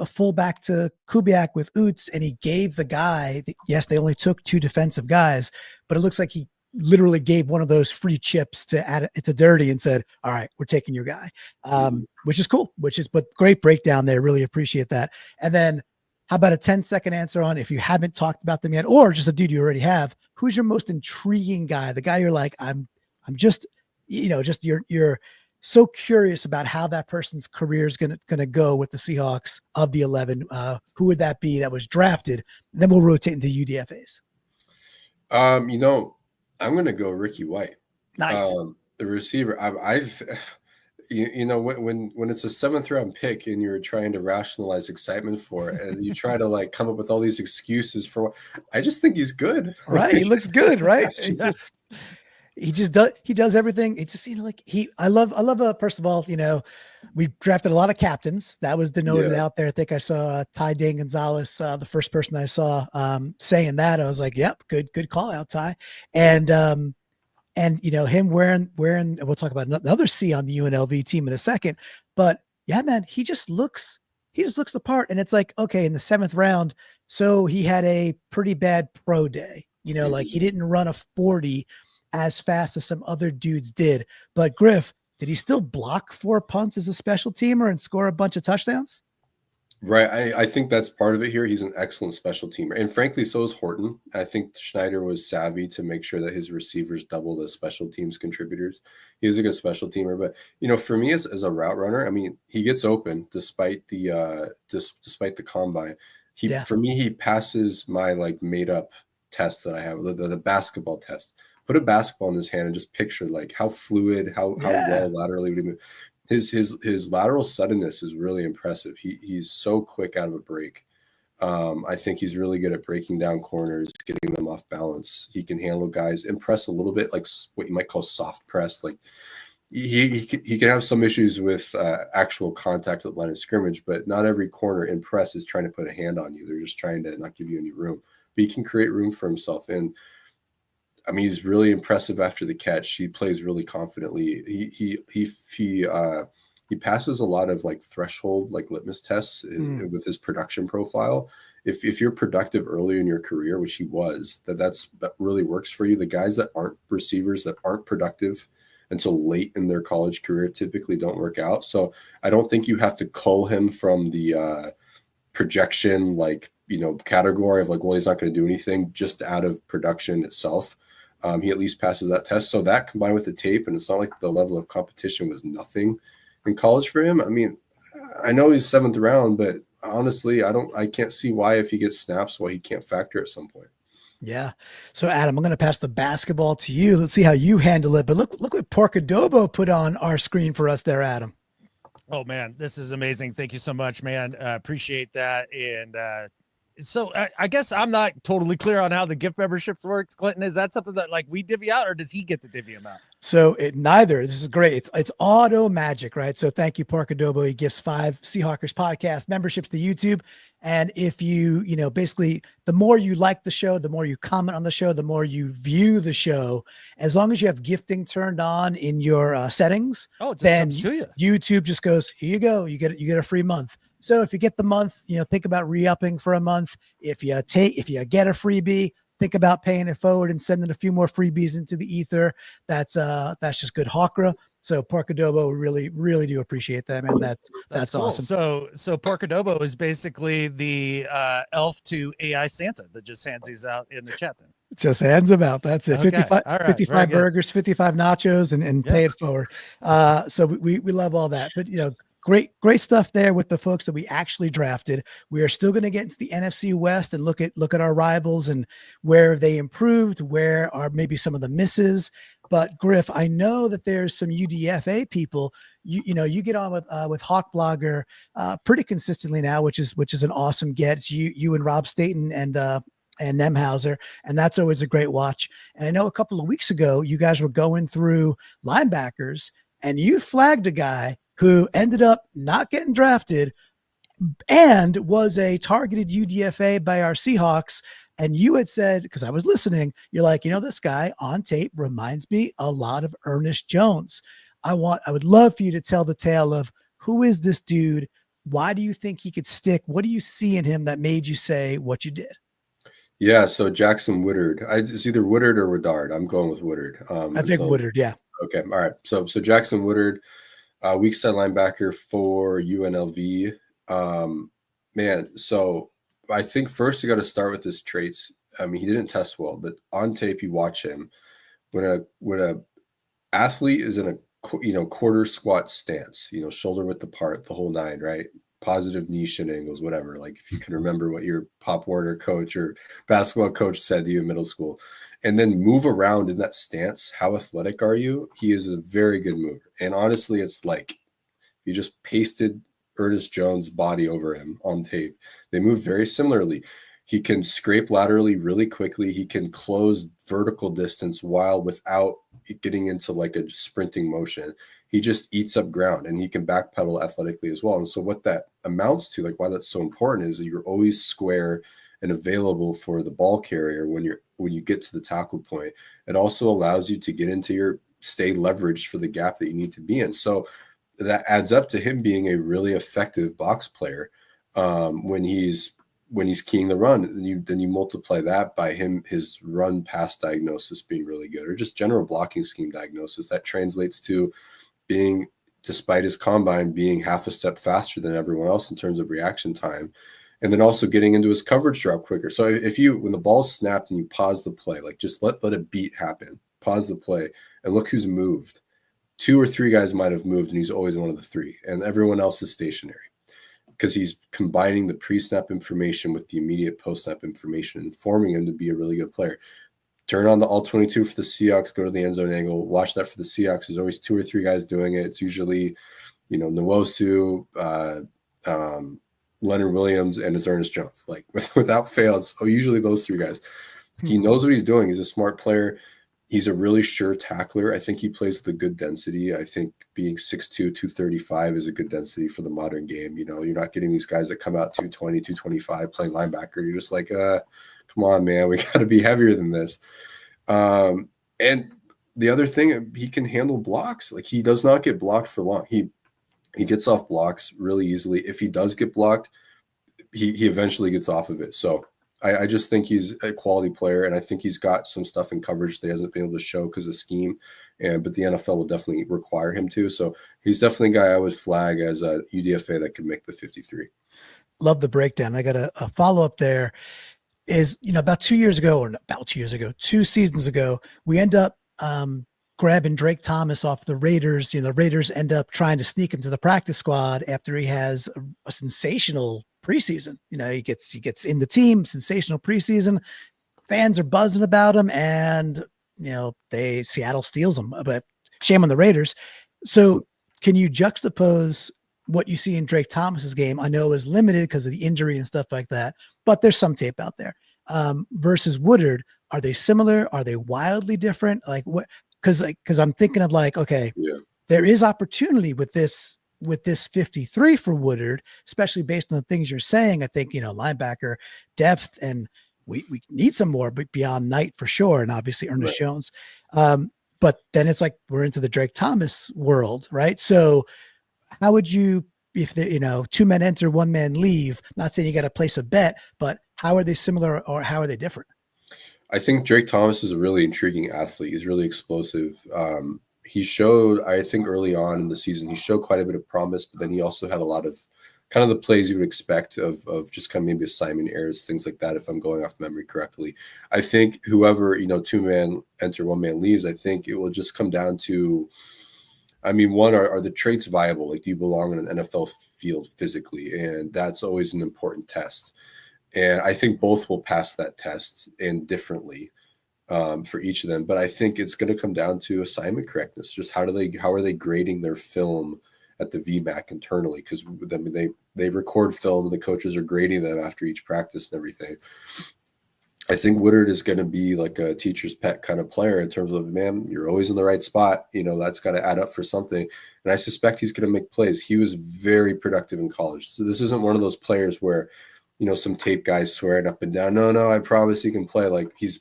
Speaker 1: fullback to Kubiak with Oots, and he gave the guy, yes, they only took 2 defensive guys, but it looks like he literally gave one of those free chips to add it to Dirty and said, all right, we're taking your guy. Which is cool, but great breakdown there. Really appreciate that. And then how about a 10-second answer on, if you haven't talked about them yet, or just a dude you already have, who's your most intriguing guy? The guy you're like, I'm just, you're so curious about how that person's career is going to go with the Seahawks of the 11. Who would that be that was drafted? And then we'll rotate into UDFAs.
Speaker 3: I'm going to go Ricky White.
Speaker 1: Nice.
Speaker 3: The receiver. When it's a 7th round pick and you're trying to rationalize excitement for it, and you try to like come up with all these excuses for, I just think he's good.
Speaker 1: Right. He looks good. Right.
Speaker 2: Yes.
Speaker 1: He does everything. It's just, I love first of all, we drafted a lot of captains. That was denoted out there. I think I saw Ty Dane Gonzalez, the first person I saw saying that. I was like, yep, good call out, Ty. And him wearing, and we'll talk about another C on the UNLV team in a second, but yeah, man, he just looks the part. And it's like, okay, in the 7th round, so he had a pretty bad pro day, like he didn't run a 40 as fast as some other dudes did. But Griff, did he still block 4 punts as a special teamer and score a bunch of touchdowns?
Speaker 3: Right. I think that's part of it here. He's an excellent special teamer. And frankly, so is Horton. I think Schneider was savvy to make sure that his receivers doubled as special teams contributors. He was a good special teamer. But, for me as a route runner, I mean, he gets open despite the combine. For me, he passes my like made up test that I have, the basketball test. Put a basketball in his hand and just picture like how fluid, how well laterally would he move. His lateral suddenness is really impressive. He's so quick out of a break. I think he's really good at breaking down corners, getting them off balance. He can handle guys and press a little bit, like what you might call soft press. Like he can have some issues with actual contact at the line of scrimmage, but not every corner in press is trying to put a hand on you. They're just trying to not give you any room. But he can create room for himself. And I mean, he's really impressive after the catch. He plays really confidently. He passes a lot of like threshold, like litmus tests with his production profile. If you're productive early in your career, which he was, that really works for you. The guys that aren't receivers, that aren't productive until late in their college career, typically don't work out. So I don't think you have to cull him from the projection, category of like, well, he's not going to do anything, just out of production itself. He at least passes that test. So that combined with the tape, and it's not like the level of competition was nothing in college for him. I mean, I know he's 7th round, but honestly, I can't see why, if he gets snaps, why he can't factor at some point.
Speaker 1: Yeah. So Adam, I'm going to pass the basketball to you. Let's see how you handle it. But look what Porcadobo put on our screen for us there, Adam.
Speaker 2: Oh man, this is amazing. Thank you so much, man. Appreciate that. And, so I guess I'm not totally clear on how the gift membership works. Clinton, is that something that like we divvy out, or does he get to divvy them out?
Speaker 1: So neither. This is great. It's auto magic, right? So thank you, Porcadobo. He gives 5 Seahawkers podcast memberships to YouTube. And if you basically, the more you like the show, the more you comment on the show, the more you view the show, as long as you have gifting turned on in your settings, then YouTube just goes, here you go. You get a free month. So if you get the month, think about re-upping for a month. If you get a freebie, think about paying it forward and sending a few more freebies into the ether. That's just good Hawkra. So Porcadobo, really, really do appreciate that, man. That's cool. Awesome.
Speaker 2: So Porcadobo is basically the elf to AI Santa that just hands these out in the chat then.
Speaker 1: Just hands them out. That's it.
Speaker 2: Okay.
Speaker 1: 55 burgers, 55 nachos, and pay it forward. So we love all that. But great stuff there with the folks that we actually drafted. We are still going to get into the NFC West and look at our rivals and where they improved, where are maybe some of the misses. But Griff, I know that there's some UDFA people. You get on with Hawk Blogger pretty consistently now, which is an awesome get. It's you and Rob Staten and Nemhauser, and that's always a great watch. And I know a couple of weeks ago you guys were going through linebackers, and you flagged a guy who ended up not getting drafted and was a targeted UDFA by our Seahawks. And you had said, because I was listening, you're like, this guy on tape reminds me a lot of Ernest Jones. I would love for you to tell the tale of who is this dude? Why do you think he could stick? What do you see in him that made you say what you did?
Speaker 3: Yeah, so Jackson Woodard. It's either Woodard or Woodard. I'm going with Woodard.
Speaker 1: I think Woodard, yeah.
Speaker 3: Okay, all right. So Jackson Woodard, weak side linebacker for UNLV. Man, so I think first you got to start with his traits. I mean, he didn't test well, but on tape you watch him. When a athlete is in a quarter squat stance, shoulder width apart, the whole nine, right? Positive knee shin angles, whatever. Like if you can remember what your Pop Warner coach or basketball coach said to you in middle school, and then move around in that stance. How athletic are you? He is a very good mover. And honestly, it's like you just pasted Ernest Jones' body over him on tape. They move very similarly. He can scrape laterally really quickly. He can close vertical distance without getting into like a sprinting motion. He just eats up ground, and he can backpedal athletically as well. And so what that amounts to, like why that's so important, is that you're always square and available for the ball carrier when you get to the tackle point. It also allows you to get into stay leveraged for the gap that you need to be in. So that adds up to him being a really effective box player when he's keying the run. Then you multiply that by his run pass diagnosis being really good, or just general blocking scheme diagnosis. That translates to being, despite his combine, being half a step faster than everyone else in terms of reaction time. And then also getting into his coverage drop quicker. So when the ball's snapped and you pause the play, like just let a beat happen, pause the play, and look who's moved. 2 or 3 guys might have moved, and he's always one of the 3, and everyone else is stationary because he's combining the pre-snap information with the immediate post-snap information and forming him to be a really good player. Turn on the all 22 for the Seahawks, go to the end zone angle, watch that for the Seahawks. There's always 2 or 3 guys doing it. It's usually, Nwosu, Leonard Williams, and it's Ernest Jones. Like without fail, it's usually those 3 guys. He knows what he's doing. He's a smart player. He's a really sure tackler. I think he plays with a good density. I think being 6'2", 235 is a good density for the modern game. You're not getting these guys that come out 220, 225 playing linebacker. You're just like, come on, man, we got to be heavier than this. And the other thing, he can handle blocks. Like he does not get blocked for long. He gets off blocks really easily. If he does get blocked, he eventually gets off of it. So I just think he's a quality player, and I think he's got some stuff in coverage that he hasn't been able to show because of scheme. But the NFL will definitely require him to. So he's definitely a guy I would flag as a UDFA that could make the 53.
Speaker 1: Love the breakdown. I got a follow-up there is, about 2 seasons ago, we end up grabbing Drake Thomas off the Raiders. The Raiders end up trying to sneak him to the practice squad after he has a sensational preseason. He gets in the team, sensational preseason. Fans are buzzing about him, and Seattle steals him. But shame on the Raiders. So can you juxtapose what you see in Drake Thomas's game? I know is limited because of the injury and stuff like that, but there's some tape out there. Versus Woodard, are they similar? Are they wildly different? Like what? Because I'm thinking of like, okay, there is opportunity with this 53 for Woodard, especially based on the things you're saying. I think, linebacker depth, and we need some more, but beyond Knight for sure. And obviously Ernest Jones. But then it's like, we're into the Drake Thomas world, right? So how would you, if 2 men enter, 1 man leave, not saying you got to place a bet, but how are they similar or how are they different?
Speaker 3: I think Drake Thomas is a really intriguing athlete. He's really explosive. He showed, I think early on in the season, he showed quite a bit of promise, but then he also had a lot of kind of the plays you would expect of just kind of maybe assignment errors, things like that, if I'm going off memory correctly. I think whoever, 2 man enter, 1 man leaves, I think it will just come down to, one, are the traits viable? Like, do you belong in an NFL field physically? And that's always an important test. And I think both will pass that test, and differently for each of them. But I think it's going to come down to assignment correctness. Just how are they grading their film at the VMAC internally? Because they record film, and the coaches are grading them after each practice and everything. I think Woodard is going to be like a teacher's pet kind of player in terms of, man, you're always in the right spot. That's got to add up for something. And I suspect he's going to make plays. He was very productive in college. So this isn't one of those players where, some tape guys swearing up and down, no, I promise he can play. Like he's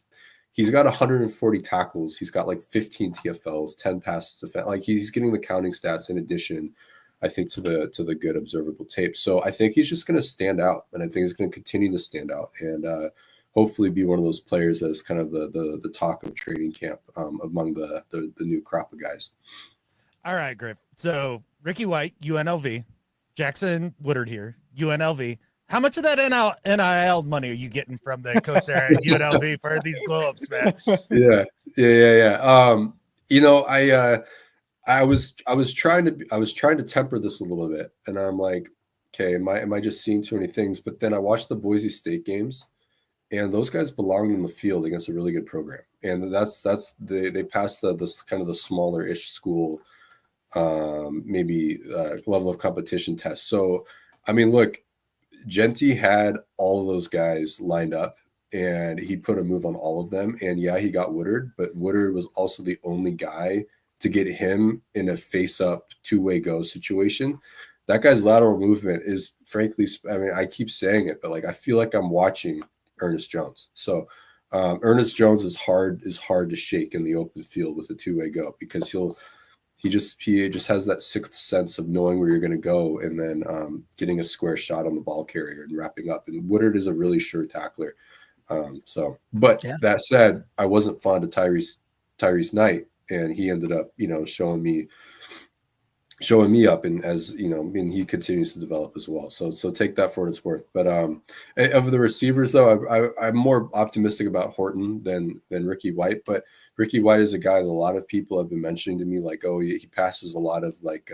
Speaker 3: got 140 tackles. He's got like 15 TFLs, 10 passes. Like he's getting the counting stats in addition, I think, to the good observable tape. So I think he's just going to stand out, and I think he's going to continue to stand out. And, hopefully be one of those players that is kind of the talk of training camp among the new crop of guys.
Speaker 2: All right, Griff. So Ricky White, UNLV, Jackson Woodard here, UNLV. How much of that NIL money are you getting from the coach there at UNLV for these glow-ups, man?
Speaker 3: Yeah. I was trying to temper this a little bit, and I'm like, okay, am I just seeing too many things? But then I watched the Boise State games. And those guys belonged in the field against a really good program, and they passed this kind of the smaller-ish school, level of competition test. So, I mean, look, Genty had all of those guys lined up, and he put a move on all of them. And yeah, he got Woodard, but Woodard was also the only guy to get him in a face-up two-way go situation. That guy's lateral movement is, frankly, I mean, I keep saying it, but like I feel like I'm watching Ernest Jones. So Ernest Jones is hard to shake in the open field with a two-way go, because he just has that sixth sense of knowing where you're going to go, and then getting a square shot on the ball carrier and wrapping up. And Woodard is a really sure tackler. That said, I wasn't fond of Tyrese Knight, and he ended up showing me up, and as and he continues to develop as well. So take that for what it's worth. But of the receivers, though, I'm more optimistic about Horton than Ricky White. But Ricky White is a guy that a lot of people have been mentioning to me, like, oh, he passes a lot of like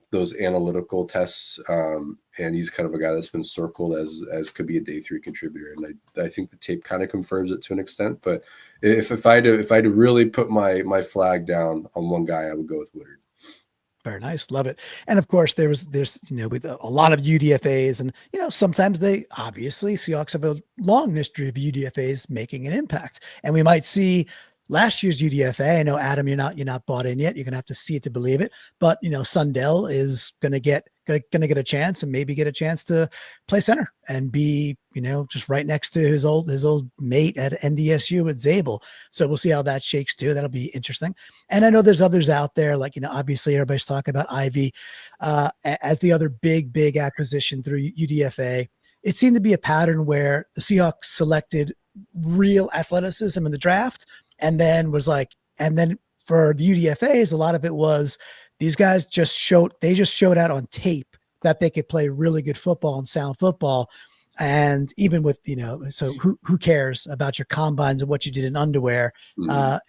Speaker 3: those analytical tests, and he's kind of a guy that's been circled as could be a day 3 contributor. And I think the tape kind of confirms it to an extent. But if I had to really put my flag down on one guy, I would go with Woodard.
Speaker 1: Very nice. Love it. And of course there's, with a lot of UDFAs, and, sometimes Seahawks have a long history of UDFAs making an impact, and we might see last year's UDFA. I know, Adam, you're not bought in yet. You're going to have to see it to believe it, but Sundell is going to get a chance, and maybe get a chance to play center and be, just right next to his old mate at NDSU at Zabel. So we'll see how that shakes too. That'll be interesting. And I know there's others out there, like, obviously everybody's talking about Ivy as the other big acquisition through UDFA. It seemed to be a pattern where the Seahawks selected real athleticism in the draft, and then for the UDFAs, a lot of it was these guys just showed out on tape that they could play really good football and sound football. And even with, so who cares about your combines and what you did in underwear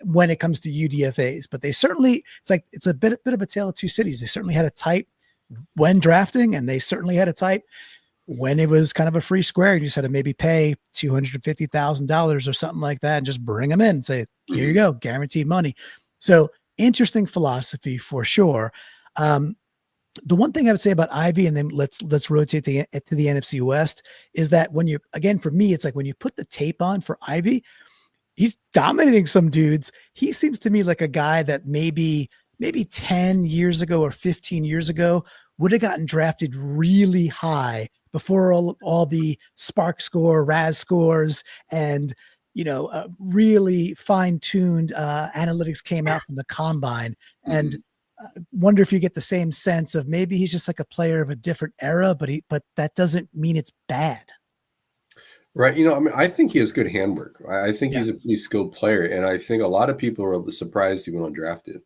Speaker 1: when it comes to UDFAs? But they certainly, it's a bit of a tale of two cities. They certainly had a type when drafting, and they certainly had a type when it was kind of a free square. You just had to maybe pay $250,000 or something like that and just bring them in and say, here you go, guaranteed money. So interesting philosophy for sure. The one thing I would say about Ivy, and then let's rotate to the NFC West, is that for me, it's like when you put the tape on for Ivy, he's dominating some dudes. He seems to me like a guy that maybe 10 years ago or 15 years ago would have gotten drafted really high before all the Spark score, RAS scores, and really fine-tuned analytics came out from the combine. And wonder if you get the same sense of maybe he's just like a player of a different era, but that doesn't mean it's bad.
Speaker 3: Right. I think he has good handwork. I think he's a pretty skilled player. And I think a lot of people were surprised he went undrafted.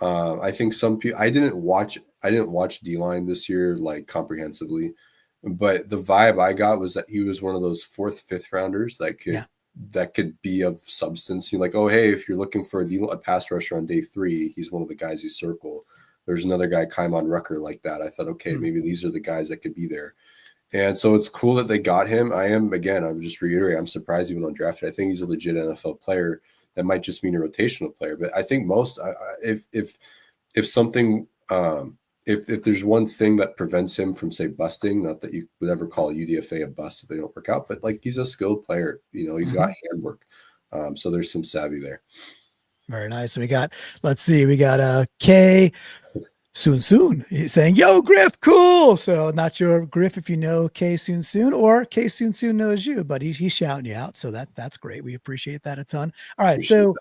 Speaker 3: I think some people, I didn't watch D-line this year, like comprehensively, but the vibe I got was that he was one of those 4th, 5th rounders that could be of substance. You're like, oh, hey, if you're looking for a pass rusher on day 3, he's one of the guys you circle. There's another guy, Kymon Rucker, like that. I thought, okay, maybe these are the guys that could be there. And so it's cool that they got him. I'm just reiterating, I'm surprised he went undrafted. I think he's a legit NFL player. That might just mean a rotational player. But I think most, if something if there's one thing that prevents him from, say, busting, not that you would ever call UDFA a bust if they don't work out, but like he's a skilled player, he's got handwork. So there's some savvy there.
Speaker 1: Very nice. So let's see, we got K soon. He's saying, yo, Griff, cool. So not sure, Griff, if you know K soon, or K soon knows you, but he's shouting you out. So that's great. We appreciate that a ton. All right. So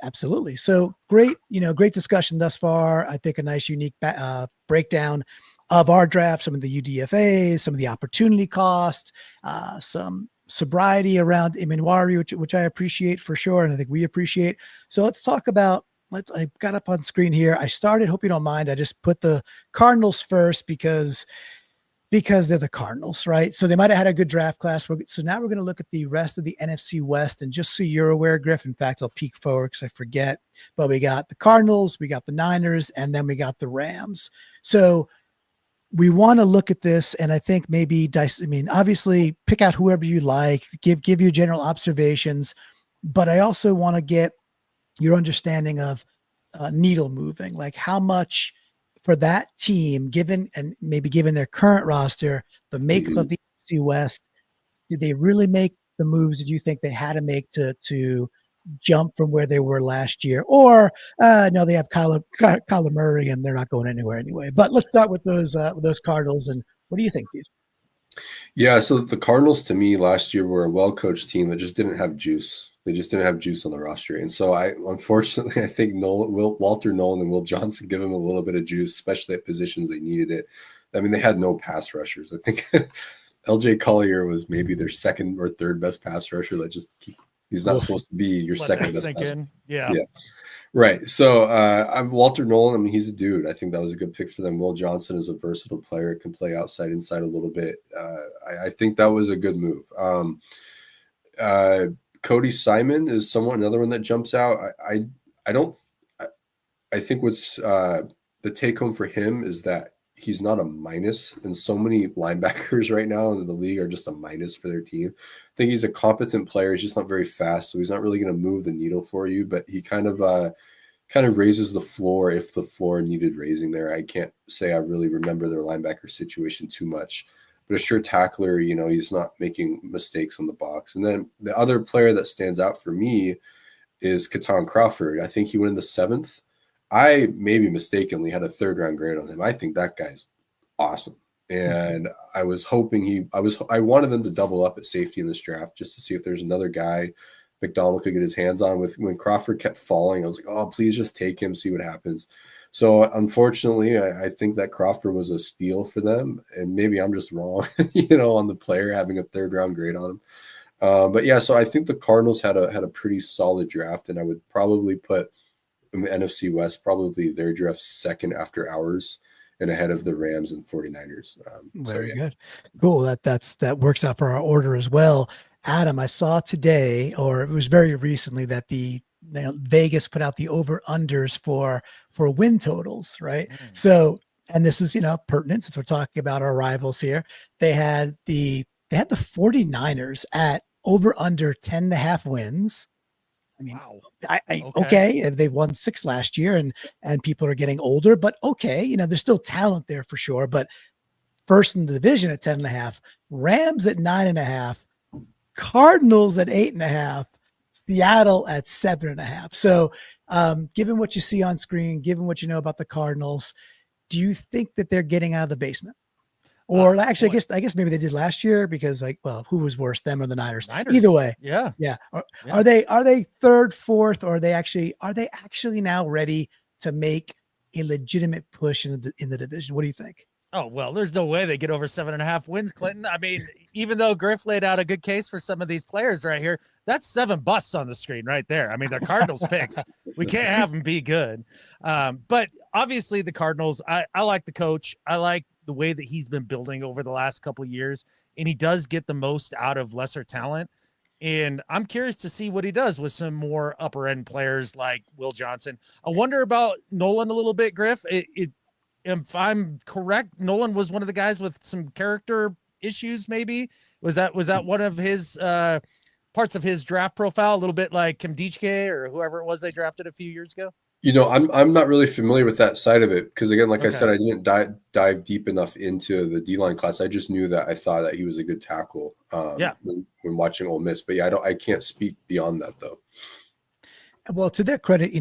Speaker 1: absolutely. So great, great discussion thus far. I think a nice, unique breakdown of our draft, some of the UDFA, some of the opportunity cost, some sobriety around Emmanwori, which I appreciate for sure. And I think we appreciate. So let's talk about, I got up on screen here. I started, hope you don't mind. I just put the Cardinals first because they're the Cardinals, right? So they might've had a good draft class. So now we're going to look at the rest of the NFC West. And just so you're aware, Griff, in fact, I'll peek forward because I forget, but we got the Cardinals, we got the Niners, and then we got the Rams. So we want to look at this, and I think maybe obviously pick out whoever you like, give your general observations, but I also want to get your understanding of needle moving, like how much for that team, given their current roster, the makeup of the NFC West, did they really make the moves that you think they had to make to jump from where they were last year? Or no, they have Kyler Murray and they're not going anywhere anyway. But let's start with those Cardinals. And what do you think, dude?
Speaker 3: Yeah, so the Cardinals to me last year were a well-coached team that just didn't have juice. They just didn't have juice on the roster. And so unfortunately, I think Walter Nolan and Will Johnson give them a little bit of juice, especially at positions they needed it. I mean, they had no pass rushers. I think LJ Collier was maybe their second or third best pass rusher. He's not supposed to be your second best.
Speaker 2: Yeah.
Speaker 3: Right. So I'm Walter Nolan. I mean, he's a dude. I think that was a good pick for them. Will Johnson is a versatile player, can play outside, inside a little bit. I think that was a good move. Cody Simon is another one that jumps out. I think what's the take home for him is that he's not a minus, and so many linebackers right now in the league are just a minus for their team. I think he's a competent player. He's just not very fast, so he's not really going to move the needle for you, but he kind of raises the floor if the floor needed raising there. I can't say I really remember their linebacker situation too much, but a sure tackler, he's not making mistakes on the box. And then the other player that stands out for me is Keaton Crawford. I think he went in the 7th. I maybe mistakenly had a 3rd round grade on him. I think that guy's awesome. And I was hoping I wanted them to double up at safety in this draft just to see if there's another guy Macdonald could get his hands on. When Crawford kept falling, I was like, oh, please just take him, see what happens. So unfortunately, I think that Crawford was a steal for them, and maybe I'm just wrong, on the player having a 3rd round grade on him. But yeah, so I think the Cardinals had a pretty solid draft, and I would probably put in the NFC West, probably their draft second after ours and ahead of the Rams and 49ers.
Speaker 1: Very good. Cool. That works out for our order as well. Adam, I saw today, or it was very recently, that Vegas put out the over-unders for win totals, right? So, and this is, pertinent since we're talking about our rivals here. They had the 49ers at over under 10.5 wins. I mean, wow. Okay. They won 6 last year and people are getting older, but okay. There's still talent there for sure, but first in the division at 10.5, Rams at 9.5, Cardinals at 8.5, Seattle at 7.5. So, given what you see on screen, given what you know about the Cardinals, do you think that they're getting out of the basement? Or actually, I guess maybe they did last year because, who was worse, them or the Niners? Either way,
Speaker 2: yeah.
Speaker 1: Are they 3rd, 4th, or are they actually now ready to make a legitimate push in the division? What do you think?
Speaker 2: Oh, well, there's no way they get over 7.5 wins, Clinton. I mean, even though Griff laid out a good case for some of these players right here, that's 7 busts on the screen right there. I mean, they're Cardinals picks. We can't have them be good. But obviously the Cardinals, I like the coach. I like the way that he's been building over the last couple of years, and he does get the most out of lesser talent. And I'm curious to see what he does with some more upper end players like Will Johnson. I wonder about Nolan a little bit, Griff. If I'm correct, Nolan was one of the guys with some character issues. Maybe was that one of his parts of his draft profile, a little bit like Kim Dichke or whoever it was they drafted a few years ago?
Speaker 3: I'm not really familiar with that side of it because, again, like I said,
Speaker 2: Okay.
Speaker 3: I didn't dive deep enough into the D-line class. I just knew that I thought that he was a good tackle
Speaker 2: Yeah.
Speaker 3: when watching Ole Miss. But yeah, I can't speak beyond that though.
Speaker 1: Well, to their credit,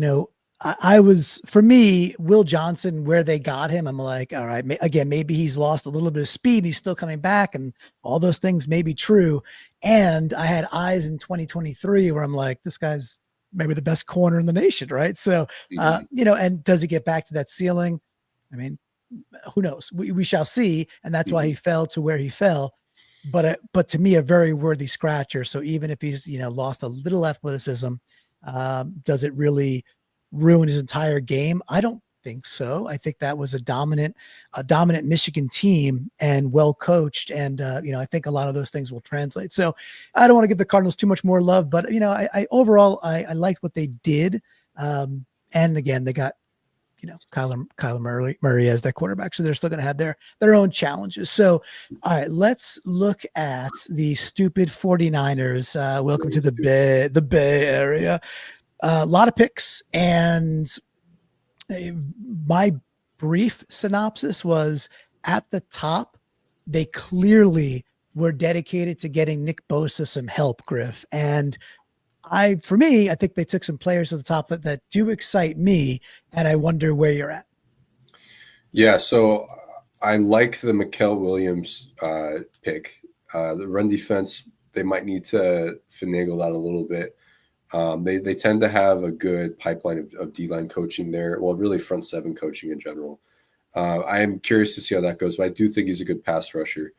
Speaker 1: I was, for me, Will Johnson, where they got him, I'm like, all right, again, maybe he's lost a little bit of speed. He's still coming back, and all those things may be true. And I had eyes in 2023 where I'm like, this guy's maybe the best corner in the nation, right? So, and does he get back to that ceiling? I mean, who knows? We shall see. And that's why he fell to where he fell. But to me, a very worthy scratcher. So even if he's, lost a little athleticism, does it really ruin his entire game? I don't think so. I think that was a dominant Michigan team and well coached. And, I think a lot of those things will translate. So I don't want to give the Cardinals too much more love, but, I overall, I liked what they did. And again, they got, Kyler Murray as their quarterback. So they're still going to have their own challenges. So, all right, let's look at the stupid 49ers. Welcome to the Bay Area. A lot of picks, and my brief synopsis was at the top, they clearly were dedicated to getting Nick Bosa some help, Griff. And I think they took some players at the top that do excite me, and I wonder where you're at.
Speaker 3: Yeah, so I like the Mikael Williams pick. The run defense, they might need to finagle that a little bit. They tend to have a good pipeline of D-line coaching there. Well, really front seven coaching in general. I am curious to see how that goes, but I do think he's a good pass rusher.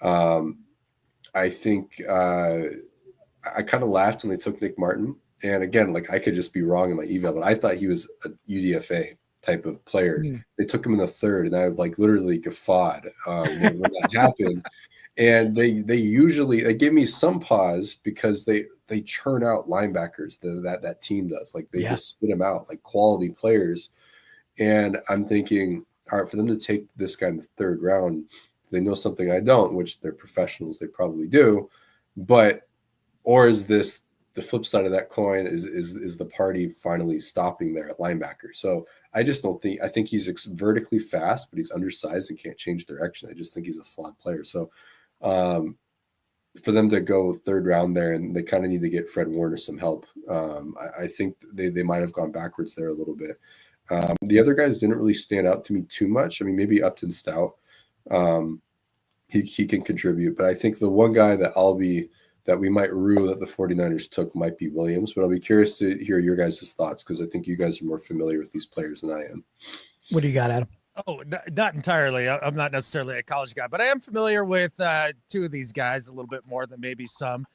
Speaker 3: I think I kind of laughed when they took Nick Martin. And again, like I could just be wrong in my eval, but I thought he was a UDFA type of player. They took him in the third, and I like literally guffawed when that happened. And they usually give me some pause because they churn out linebackers that team does. Like they just spit them out like quality players. And I'm thinking, all right, for them to take this guy in the third round, they know something I don't, which they're professionals, they probably do. Or is this the flip side of that coin? Is the party finally stopping there at linebacker? So I just don't think. I think he's vertically fast, but he's undersized and can't change direction. I just think he's a flawed player. So for them to go third round there, and they kind of need to get Fred Warner some help. I think they might have gone backwards there a little bit. The other guys didn't really stand out to me too much. I mean, maybe Upton Stout, he can contribute, but I think the one guy that we might rue that the 49ers took might be Williams, but I'll be curious to hear your guys' thoughts because I think you guys are more familiar with these players than I am.
Speaker 1: What do you got, Adam?
Speaker 2: Oh, not entirely. I'm not necessarily a college guy, but I am familiar with two of these guys a little bit more than maybe some.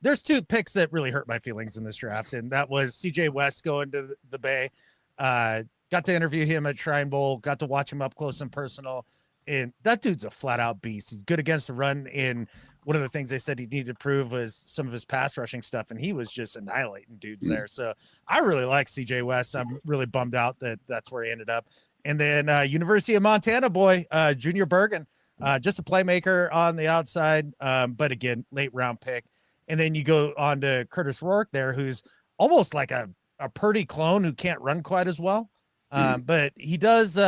Speaker 2: There's two picks that really hurt my feelings in this draft, and that was CJ West going to the Bay. Got to interview him at Shrine Bowl, got to watch him up close and personal, and that dude's a flat-out beast. He's good against the run, and one of the things they said he needed to prove was some of his pass rushing stuff, and he was just annihilating dudes there. So I really like CJ West. I'm really bummed out that that's where he ended up. And then University of Montana boy, Junior Bergen, just a playmaker on the outside, but again, late round pick. And then you go on to Curtis Rourke there, who's almost like a Purdy clone who can't run quite as well. But he does,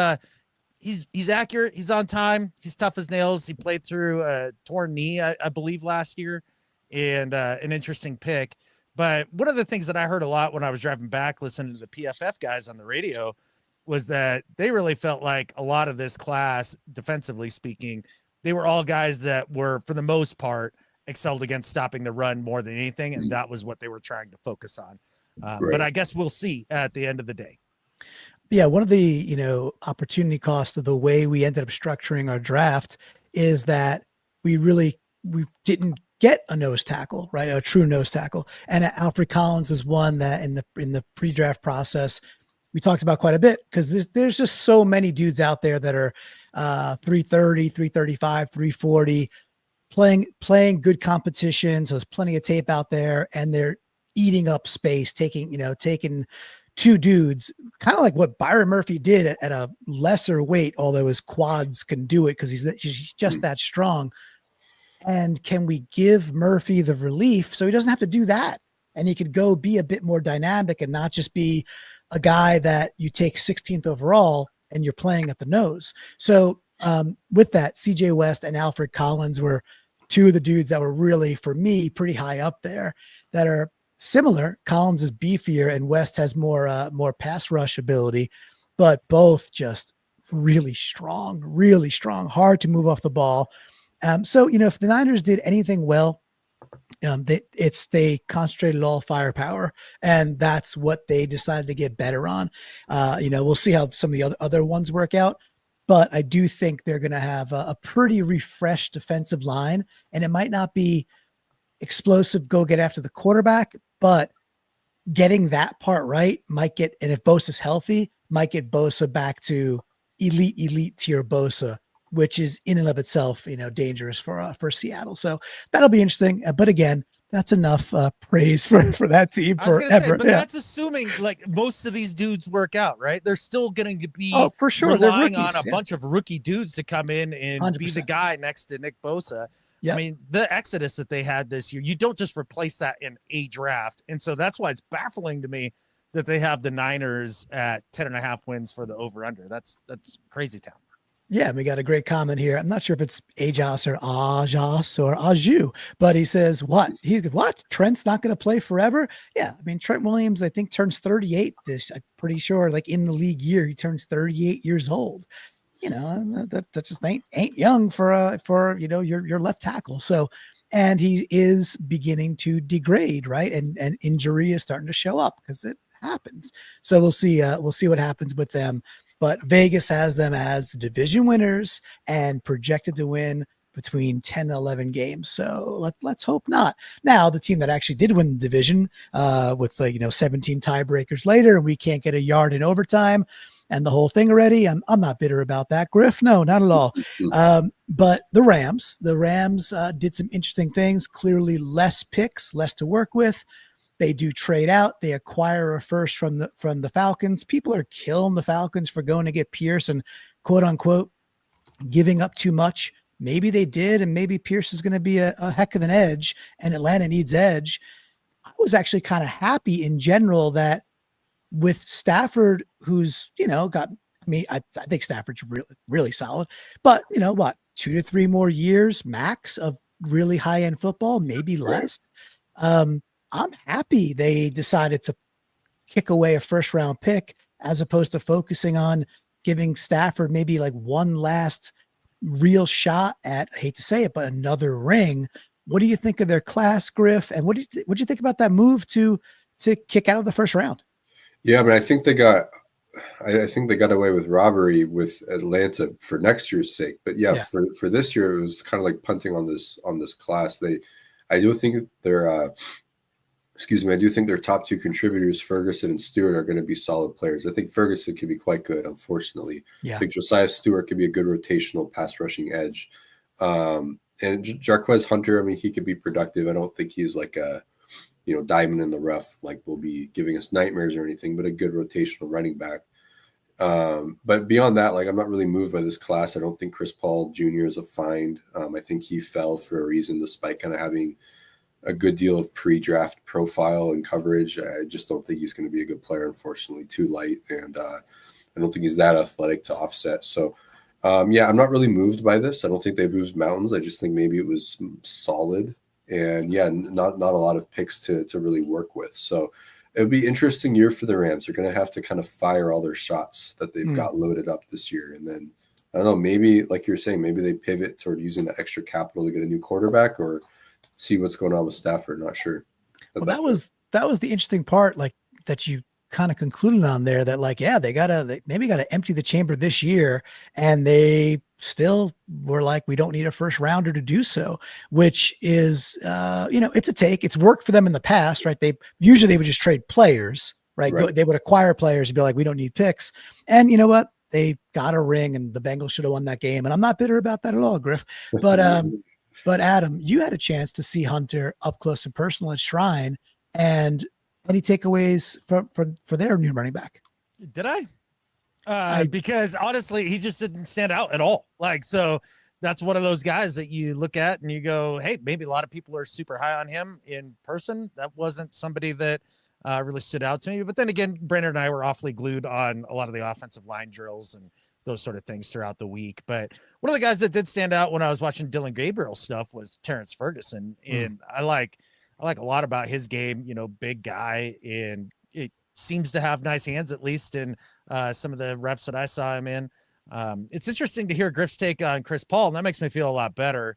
Speaker 2: he's accurate. He's on time. He's tough as nails. He played through a torn knee, I believe, last year, and an interesting pick. But one of the things that I heard a lot when I was driving back, listening to the PFF guys on the radio, was that they really felt like a lot of this class, defensively speaking, they were all guys that were, for the most part, excelled against stopping the run more than anything. And that was what they were trying to focus on. But I guess we'll see at the end of the day.
Speaker 1: Yeah, one of the, opportunity costs of the way we ended up structuring our draft is that we didn't get a nose tackle, right? A true nose tackle. And Alfred Collins is one that in the pre-draft process we talked about quite a bit because there's just so many dudes out there that are 330, 335, 340 playing good competition. So there's plenty of tape out there and they're eating up space, taking two dudes, kind of like what Byron Murphy did at a lesser weight, although his quads can do it because he's just that strong. And can we give Murphy the relief so he doesn't have to do that and he could go be a bit more dynamic and not just be a guy that you take 16th overall and you're playing at the nose. So with that, CJ West and Alfred Collins were two of the dudes that were really, for me, pretty high up there that are similar. Collins is beefier and West has more pass rush ability, but both just really strong, hard to move off the ball. So, if the Niners did anything well, they concentrated all firepower, and that's what they decided to get better on. We'll see how some of the other ones work out, but I do think they're going to have a pretty refreshed defensive line, and it might not be explosive, go get after the quarterback, but getting that part right might get, and if Bosa's healthy, might get Bosa back to elite tier Bosa, which is in and of itself, dangerous for Seattle. So that'll be interesting. But again, that's enough praise for that team forever.
Speaker 2: But that's assuming like most of these dudes work out, right? They're still going to be
Speaker 1: for sure
Speaker 2: relying on a bunch of rookie dudes to come in and
Speaker 1: 100%.
Speaker 2: be the guy next to Nick Bosa.
Speaker 1: Yep.
Speaker 2: I mean, the exodus that they had this year, you don't just replace that in a draft. And so that's why it's baffling to me that they have the Niners at 10.5 wins for the over-under. That's crazy town.
Speaker 1: Yeah, we got a great comment here. I'm not sure if it's Ajas or Ajas or Aju, but he says, what? Trent's not going to play forever? Yeah, I mean, Trent Williams, I think, turns 38 I'm pretty sure, like in the league year, he turns 38 years old. That just ain't young for your left tackle. So, and he is beginning to degrade, right? And injury is starting to show up because it happens. So we'll see what happens with them. But Vegas has them as division winners and projected to win between 10 and 11 games. So let's hope not. Now, the team that actually did win the division with 17 tiebreakers later, and we can't get a yard in overtime and the whole thing already. I'm not bitter about that, Griff. No, not at all. But the Rams did some interesting things. Clearly less picks, less to work with. They do trade out. They acquire a first from the Falcons. People are killing the Falcons for going to get Pierce and quote unquote giving up too much. Maybe they did, and maybe Pierce is going to be a heck of an edge, and Atlanta needs edge. I was actually kind of happy in general that with Stafford, who's I think Stafford's really, really solid, but 2 to 3 more years max of really high end football, maybe less. I'm happy they decided to kick away a first round pick as opposed to focusing on giving Stafford maybe like one last real shot at, I hate to say it, but another ring. What do you think of their class, Griff? And what do you think about that move to kick out of the first round?
Speaker 3: Yeah, but I think they got away with robbery with Atlanta for next year's sake. But yeah. For this year, it was kind of like punting on this class. I do think they're I do think their top 2 contributors, Ferguson and Stewart, are going to be solid players. I think Ferguson could be quite good, unfortunately.
Speaker 1: Yeah.
Speaker 3: I think Josiah Stewart could be a good rotational pass rushing edge. And Jarquez Hunter, I mean, he could be productive. I don't think he's like a, diamond in the rough, like will be giving us nightmares or anything, but a good rotational running back. But beyond that, like I'm not really moved by this class. I don't think Chris Paul Jr. is a find. I think he fell for a reason, despite kind of having a good deal of pre-draft profile and coverage. I just don't think he's going to be a good player, unfortunately, too light. And I don't think he's that athletic to offset. So, I'm not really moved by this. I don't think they've moved mountains. I just think maybe it was solid and not a lot of picks to really work with. So it'll be an interesting year for the Rams. They're going to have to kind of fire all their shots that they've got loaded up this year. And then, I don't know, maybe like you're saying, maybe they pivot toward using the extra capital to get a new quarterback or see what's going on with Stafford. Not sure.
Speaker 1: Well, that was the interesting part, like that you kind of concluded on there, that like, yeah, they maybe got to empty the chamber this year, and they still were like, we don't need a first rounder to do so, which is, it's a take. It's worked for them in the past, right? They would just trade players, right? They would acquire players and be like, we don't need picks. And you know what? They got a ring, and the Bengals should have won that game. And I'm not bitter about that at all, Griff. But Adam, you had a chance to see Hunter up close and personal at Shrine, and any takeaways for their new running back?
Speaker 2: Did I? Because honestly, he just didn't stand out at all. Like, so that's one of those guys that you look at and you go, hey, maybe a lot of people are super high on him in person. That wasn't somebody that really stood out to me. But then again, Brandon and I were awfully glued on a lot of the offensive line drills and those sort of things throughout the week. But one of the guys that did stand out when I was watching Dylan Gabriel stuff was Terrence Ferguson. And I like a lot about his game, big guy, and it seems to have nice hands, at least in some of the reps that I saw him in. It's interesting to hear Griff's take on Chris Paul, and that makes me feel a lot better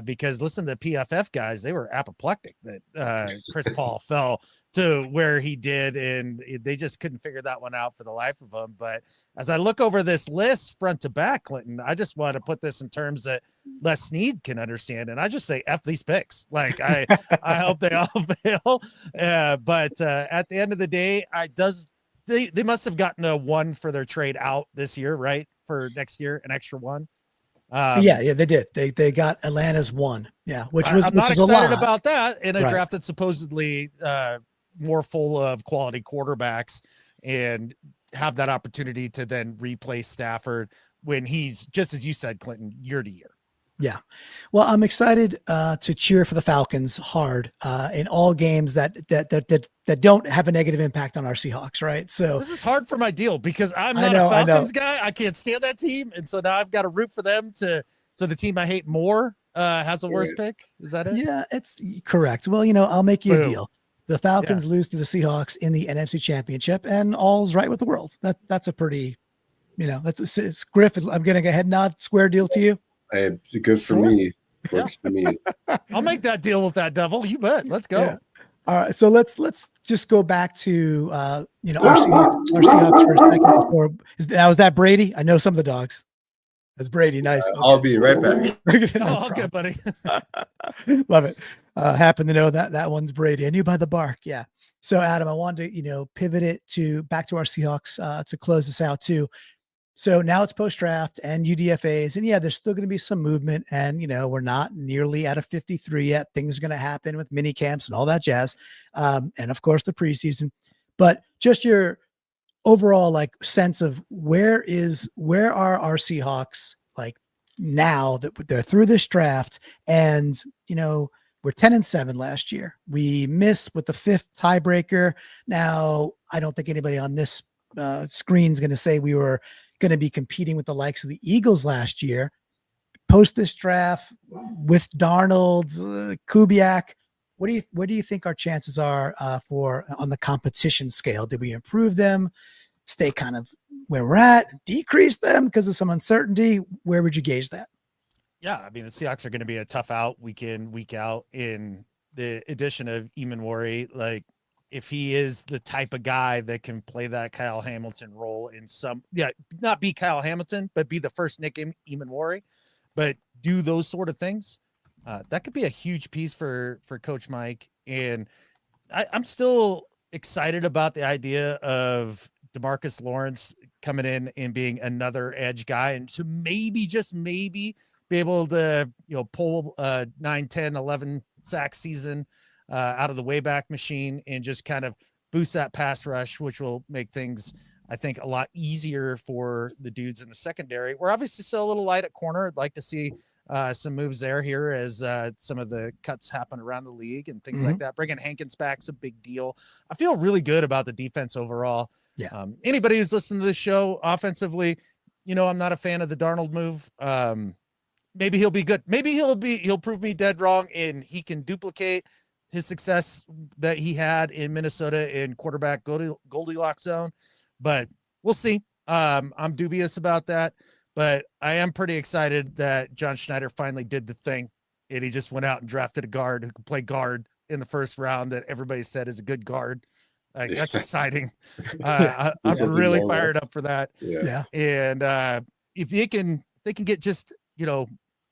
Speaker 2: because listen to the PFF guys, they were apoplectic that Chris Paul fell to where he did, and they just couldn't figure that one out for the life of them. But as I look over this list front to back, Clinton, I just want to put this in terms that Les Snead can understand, and I just say F these picks. Like I hope they all fail, but at the end of the day, they must have gotten a 1 for their trade out this year, right? For next year, an extra 1.
Speaker 1: Yeah, they did. They got Atlanta's 1. Yeah, which was
Speaker 2: I'm not
Speaker 1: a lot
Speaker 2: excited about that in a
Speaker 1: Right.
Speaker 2: draft that's supposedly more full of quality quarterbacks, and have that opportunity to then replace Stafford when he's, just as you said, Clinton, year to year.
Speaker 1: Yeah. Well, I'm excited to cheer for the Falcons hard in all games that don't have a negative impact on our Seahawks, right? So
Speaker 2: This is hard for my deal because I'm not a Falcons guy. I can't stand that team. And so now I've got to root for them so the team I hate more has a worse pick. Is that it?
Speaker 1: yeah, it's correct. Well, I'll make you a
Speaker 2: Boom.
Speaker 1: deal. The Falcons lose to the Seahawks in the NFC Championship, and all's right with the world. That's a pretty, it's Griff. I'm getting a head nod, square deal to you.
Speaker 3: Hey, good for me. Works for me.
Speaker 2: I'll make that deal with that devil. You bet. Let's go.
Speaker 1: Yeah. All right, so let's just go back to our Seahawks for a second. Before was that Brady? I know some of the dogs. That's Brady. Nice. Okay.
Speaker 3: I'll be right back.
Speaker 2: Oh, okay, buddy.
Speaker 1: Love it. Happen to know that one's Brady. I knew by the bark. Yeah. So Adam, I wanted to pivot it back to our Seahawks to close this out too. So now it's post-draft and UDFAs, and yeah, there's still going to be some movement, and we're not nearly at a 53 yet. Things are going to happen with mini camps and all that jazz, and of course the preseason. But just your overall sense of where are our Seahawks now that they're through this draft, and we're 10-7 last year. We missed with the 5th tiebreaker. Now I don't think anybody on this screen is going to say we were going to be competing with the likes of the Eagles last year. Post this draft with Darnold, Kubiak, what do you think our chances are for on the competition scale? Did we improve them, stay kind of where we're at, decrease them because of some uncertainty? Where would you gauge that?
Speaker 2: Yeah, I mean, the Seahawks are going to be a tough out week in, week out. In the addition of Emmanwori, if he is the type of guy that can play that Kyle Hamilton role not be Kyle Hamilton, but be the first Nick Emmanwori, but do those sort of things, that could be a huge piece for Coach Mike. And I'm still excited about the idea of DeMarcus Lawrence coming in and being another edge guy, and to maybe, just maybe, be able to pull 9, 10, 11 sack season out of the Wayback Machine and just kind of boost that pass rush, which will make things, I think, a lot easier for the dudes in the secondary. We're obviously still a little light at corner. I'd like to see some moves there here as some of the cuts happen around the league and things like that. Bringing Hankins back is a big deal. I feel really good about the defense overall.
Speaker 1: Yeah.
Speaker 2: Anybody who's listening to this show offensively, I'm not a fan of the Darnold move. Maybe he'll be good. Maybe he'll prove me dead wrong, and he can duplicate his success that he had in Minnesota in quarterback Goldilocks zone, but we'll see. I'm dubious about that, but I am pretty excited that John Schneider finally did the thing, and he just went out and drafted a guard who could play guard in the first round that everybody said is a good guard. That's exciting. I'm really fired up for that.
Speaker 1: Yeah.
Speaker 2: And if they can get just,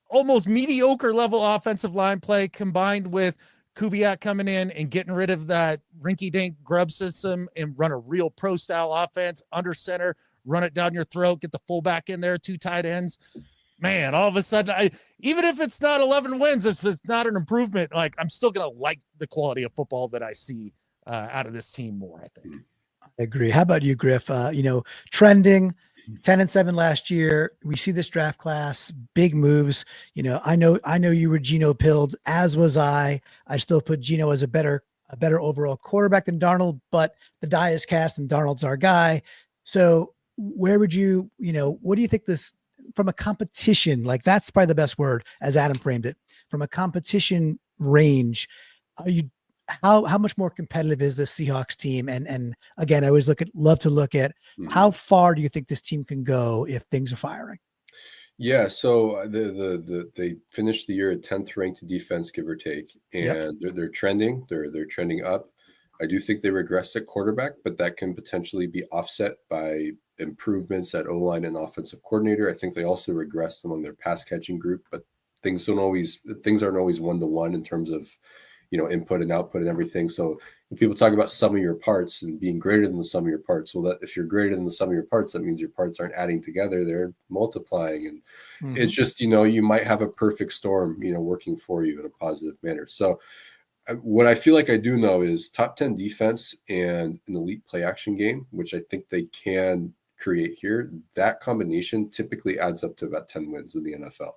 Speaker 2: almost mediocre level offensive line play combined with Kubiak coming in and getting rid of that rinky-dink grub system and run a real pro-style offense under center, run it down your throat, get the fullback in there, 2 tight ends. Man, all of a sudden, even if it's not 11 wins, if it's not an improvement, I'm still going to like the quality of football that I see out of this team more, I think.
Speaker 1: I agree. How about you, Griff? Trending 10-7 last year. We see this draft class, big moves. I know you were Geno pilled, as was I. I still put Geno as a better overall quarterback than Darnold, but the die is cast and Darnold's our guy. So where would what do you think this from a competition, like that's probably the best word as Adam framed it, from a competition range, are you, how much more competitive is this Seahawks team? And again, I always love to look at how far do you think this team can go if things are firing?
Speaker 3: Yeah, so they finished the year at 10th ranked defense, give or take, and they're trending. They're trending up. I do think they regressed at quarterback, but that can potentially be offset by improvements at O-line and offensive coordinator. I think they also regressed among their pass catching group, but things aren't always one-to-one in terms of input and output and everything. So when people talk about sum of your parts and being greater than the sum of your parts, well, that if you're greater than the sum of your parts, that means your parts aren't adding together, they're multiplying. And it's just, you might have a perfect storm, working for you in a positive manner. So what I feel like I do know is top 10 defense and an elite play action game, which I think they can create here. That combination typically adds up to about 10 wins in the NFL.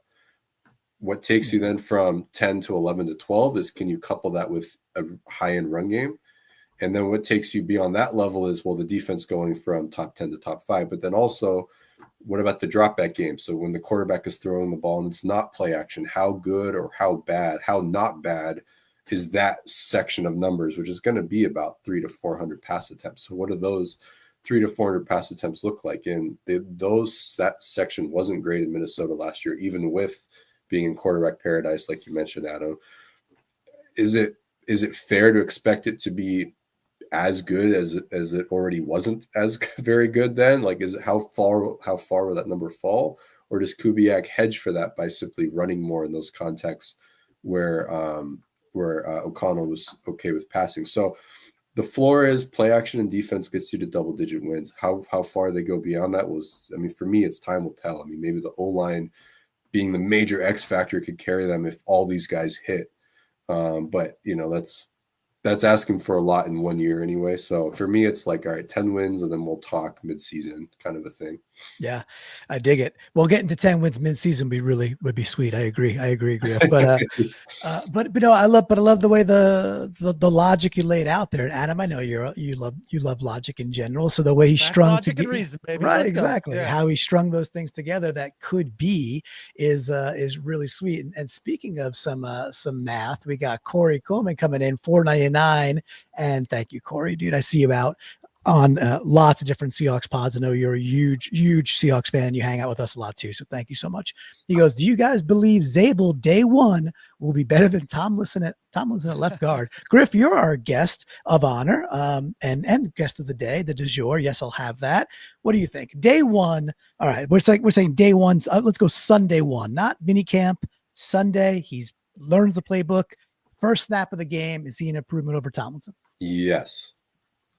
Speaker 3: What takes you then from 10 to 11 to 12 is, can you couple that with a high-end run game? And then what takes you beyond that level is, well, the defense going from top 10 to top 5, but then also what about the drop back game? So when the quarterback is throwing the ball and it's not play action, how good or how bad, how not bad is that section of numbers, which is going to be about 300 to 400 pass attempts. So what do those 300 to 400 pass attempts look like? And that section wasn't great in Minnesota last year, even with being in quarterback paradise, like you mentioned, Adam. Is it fair to expect it to be as good as it already wasn't as very good then? Like, is it how far will that number fall? Or does Kubiak hedge for that by simply running more in those contexts where O'Connell was okay with passing? So the floor is play action and defense gets you to double-digit wins. How far they go beyond that for me, it's time will tell. Maybe the O-line being the major X factor could carry them if all these guys hit. But that's asking for a lot in 1 year anyway. So for me, it's like, all right, 10 wins and then we'll talk mid-season kind of a thing.
Speaker 1: Yeah, I dig it. Well, getting to 10 wins mid-season would be sweet. I agree, Griff. But no, I love the way the logic you laid out there. And Adam, I know you love logic in general. So the way he strung
Speaker 2: logic and reason, baby.
Speaker 1: Right,
Speaker 2: Let's
Speaker 1: exactly.
Speaker 2: Yeah.
Speaker 1: How he strung those things together that could be is really sweet. And speaking of some math, we got Corey Coleman coming in, $4.99, and thank you, Corey, dude. I see you out on lots of different Seahawks pods. I know you're a huge Seahawks fan. You hang out with us a lot too. So thank you so much. He goes, do you guys believe Zabel day one will be better than Tomlinson at left guard? Griff, you're our guest of honor and guest of the day, the du jour. Yes, I'll have that. What do you think? Day one. All right. We're saying day one. Let's go Sunday one, not mini camp. Sunday. He's learned the playbook. First snap of the game. Is he an improvement over Tomlinson?
Speaker 3: Yes.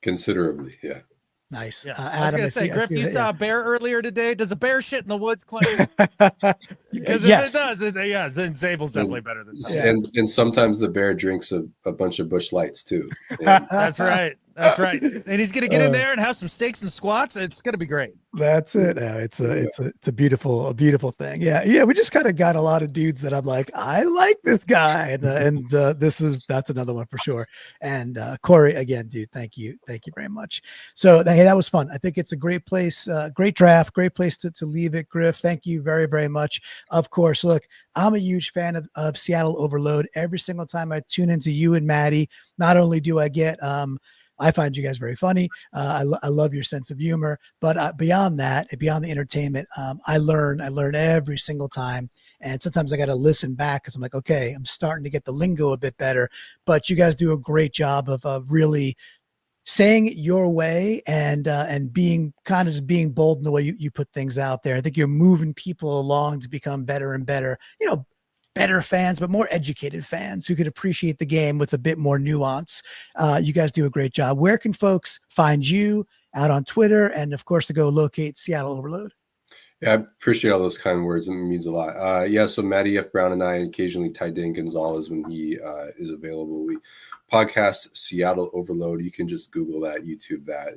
Speaker 3: Considerably, yeah.
Speaker 1: Nice.
Speaker 2: Yeah.
Speaker 1: Adam,
Speaker 2: I was going to say, Griff, you saw a bear earlier today. Does a bear shit in the woods claim? Because
Speaker 1: yes.
Speaker 2: if it does, then Zabel's definitely better than that.
Speaker 3: Yeah. And sometimes the bear drinks a bunch of Busch Lights too.
Speaker 2: That's right. And he's going to get in there and have some steaks and squats. It's going to be great.
Speaker 1: That's it. It's a beautiful thing. Yeah. We just kind of got a lot of dudes that I'm like, I like this guy, and that's another one for sure. And Corey, again, dude, thank you very much. So hey, that was fun. I think it's a great place, great draft, great place to leave it. Griff, thank you very, very much. Of course, look, I'm a huge fan of Seattle Overload. Every single time I tune into you and Maddie, not only do I get I find you guys very funny. I love your sense of humor, but beyond that, beyond the entertainment, I learn every single time. And sometimes I got to listen back because I'm like, okay, I'm starting to get the lingo a bit better, but you guys do a great job of really saying it your way and being kind of just being bold in the way you put things out there. I think you're moving people along to become better and better, better fans, but more educated fans who could appreciate the game with a bit more nuance. You guys do a great job. Where can folks find you? Out on Twitter, and of course to go locate Seattle Overload?
Speaker 3: Yeah, I appreciate all those kind words. It means a lot. So Matty F. Brown and I, and occasionally Ty Dane Gonzalez when he is available. We podcast Seattle Overload. You can just Google that, YouTube that.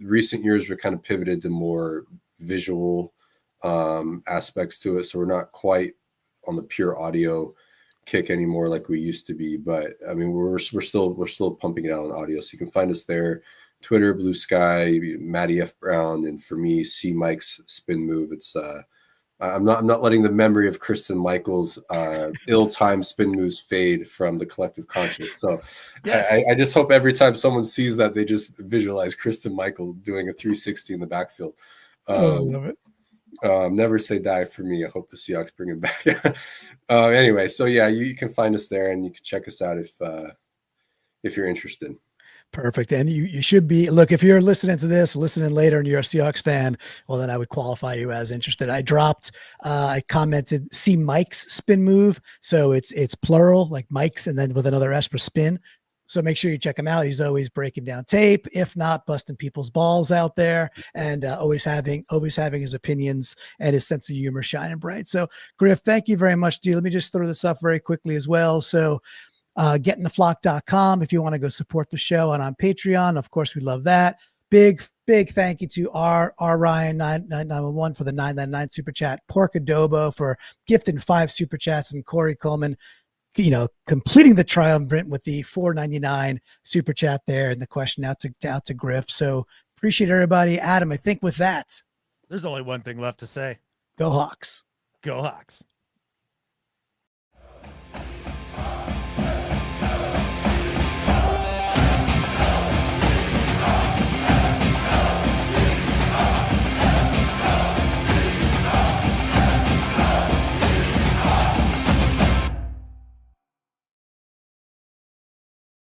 Speaker 3: Recent years, we're kind of pivoted to more visual aspects to it. So we're not quite on the pure audio kick anymore like we used to be. But I mean, we're still pumping it out on audio. So you can find us there. Twitter, Blue Sky, Matty F. Brown, and for me, C. Mike's Spin Move. It's I'm not letting the memory of Kristen Michaels' ill-timed spin moves fade from the collective conscious. So
Speaker 2: Yes.
Speaker 3: I just hope every time someone sees that, they just visualize Kristen Michael doing a 360 in the backfield.
Speaker 1: I love it.
Speaker 3: Never say die for me. I hope the Seahawks bring him back. Anyway, so yeah, you can find us there, and you can check us out if you're interested.
Speaker 1: Perfect. And you should be, look, if you're listening to this, listening later and you're a Seahawks fan, well, then I would qualify you as interested. I commented, see Mike's spin move. So it's plural, like Mike's, and then with another S for spin. So make sure you check him out. He's always breaking down tape, if not busting people's balls out there, and always having his opinions and his sense of humor shining bright. So Griff, thank you very much, dude. Let me just throw this up very quickly as well. So getintheflock.com if you want to go support the show, and on Patreon, of course, we love that. Big thank you to R Ryan 9911 for the 999 super chat, Pork Adobo for gifting 5 super chats, and Corey Coleman, completing the triumvirate with the $4.99 super chat there, and the question out to Griff. So appreciate everybody. Adam, I think with that,
Speaker 2: There's only one thing left to say.
Speaker 1: go Hawks.
Speaker 2: Go Hawks.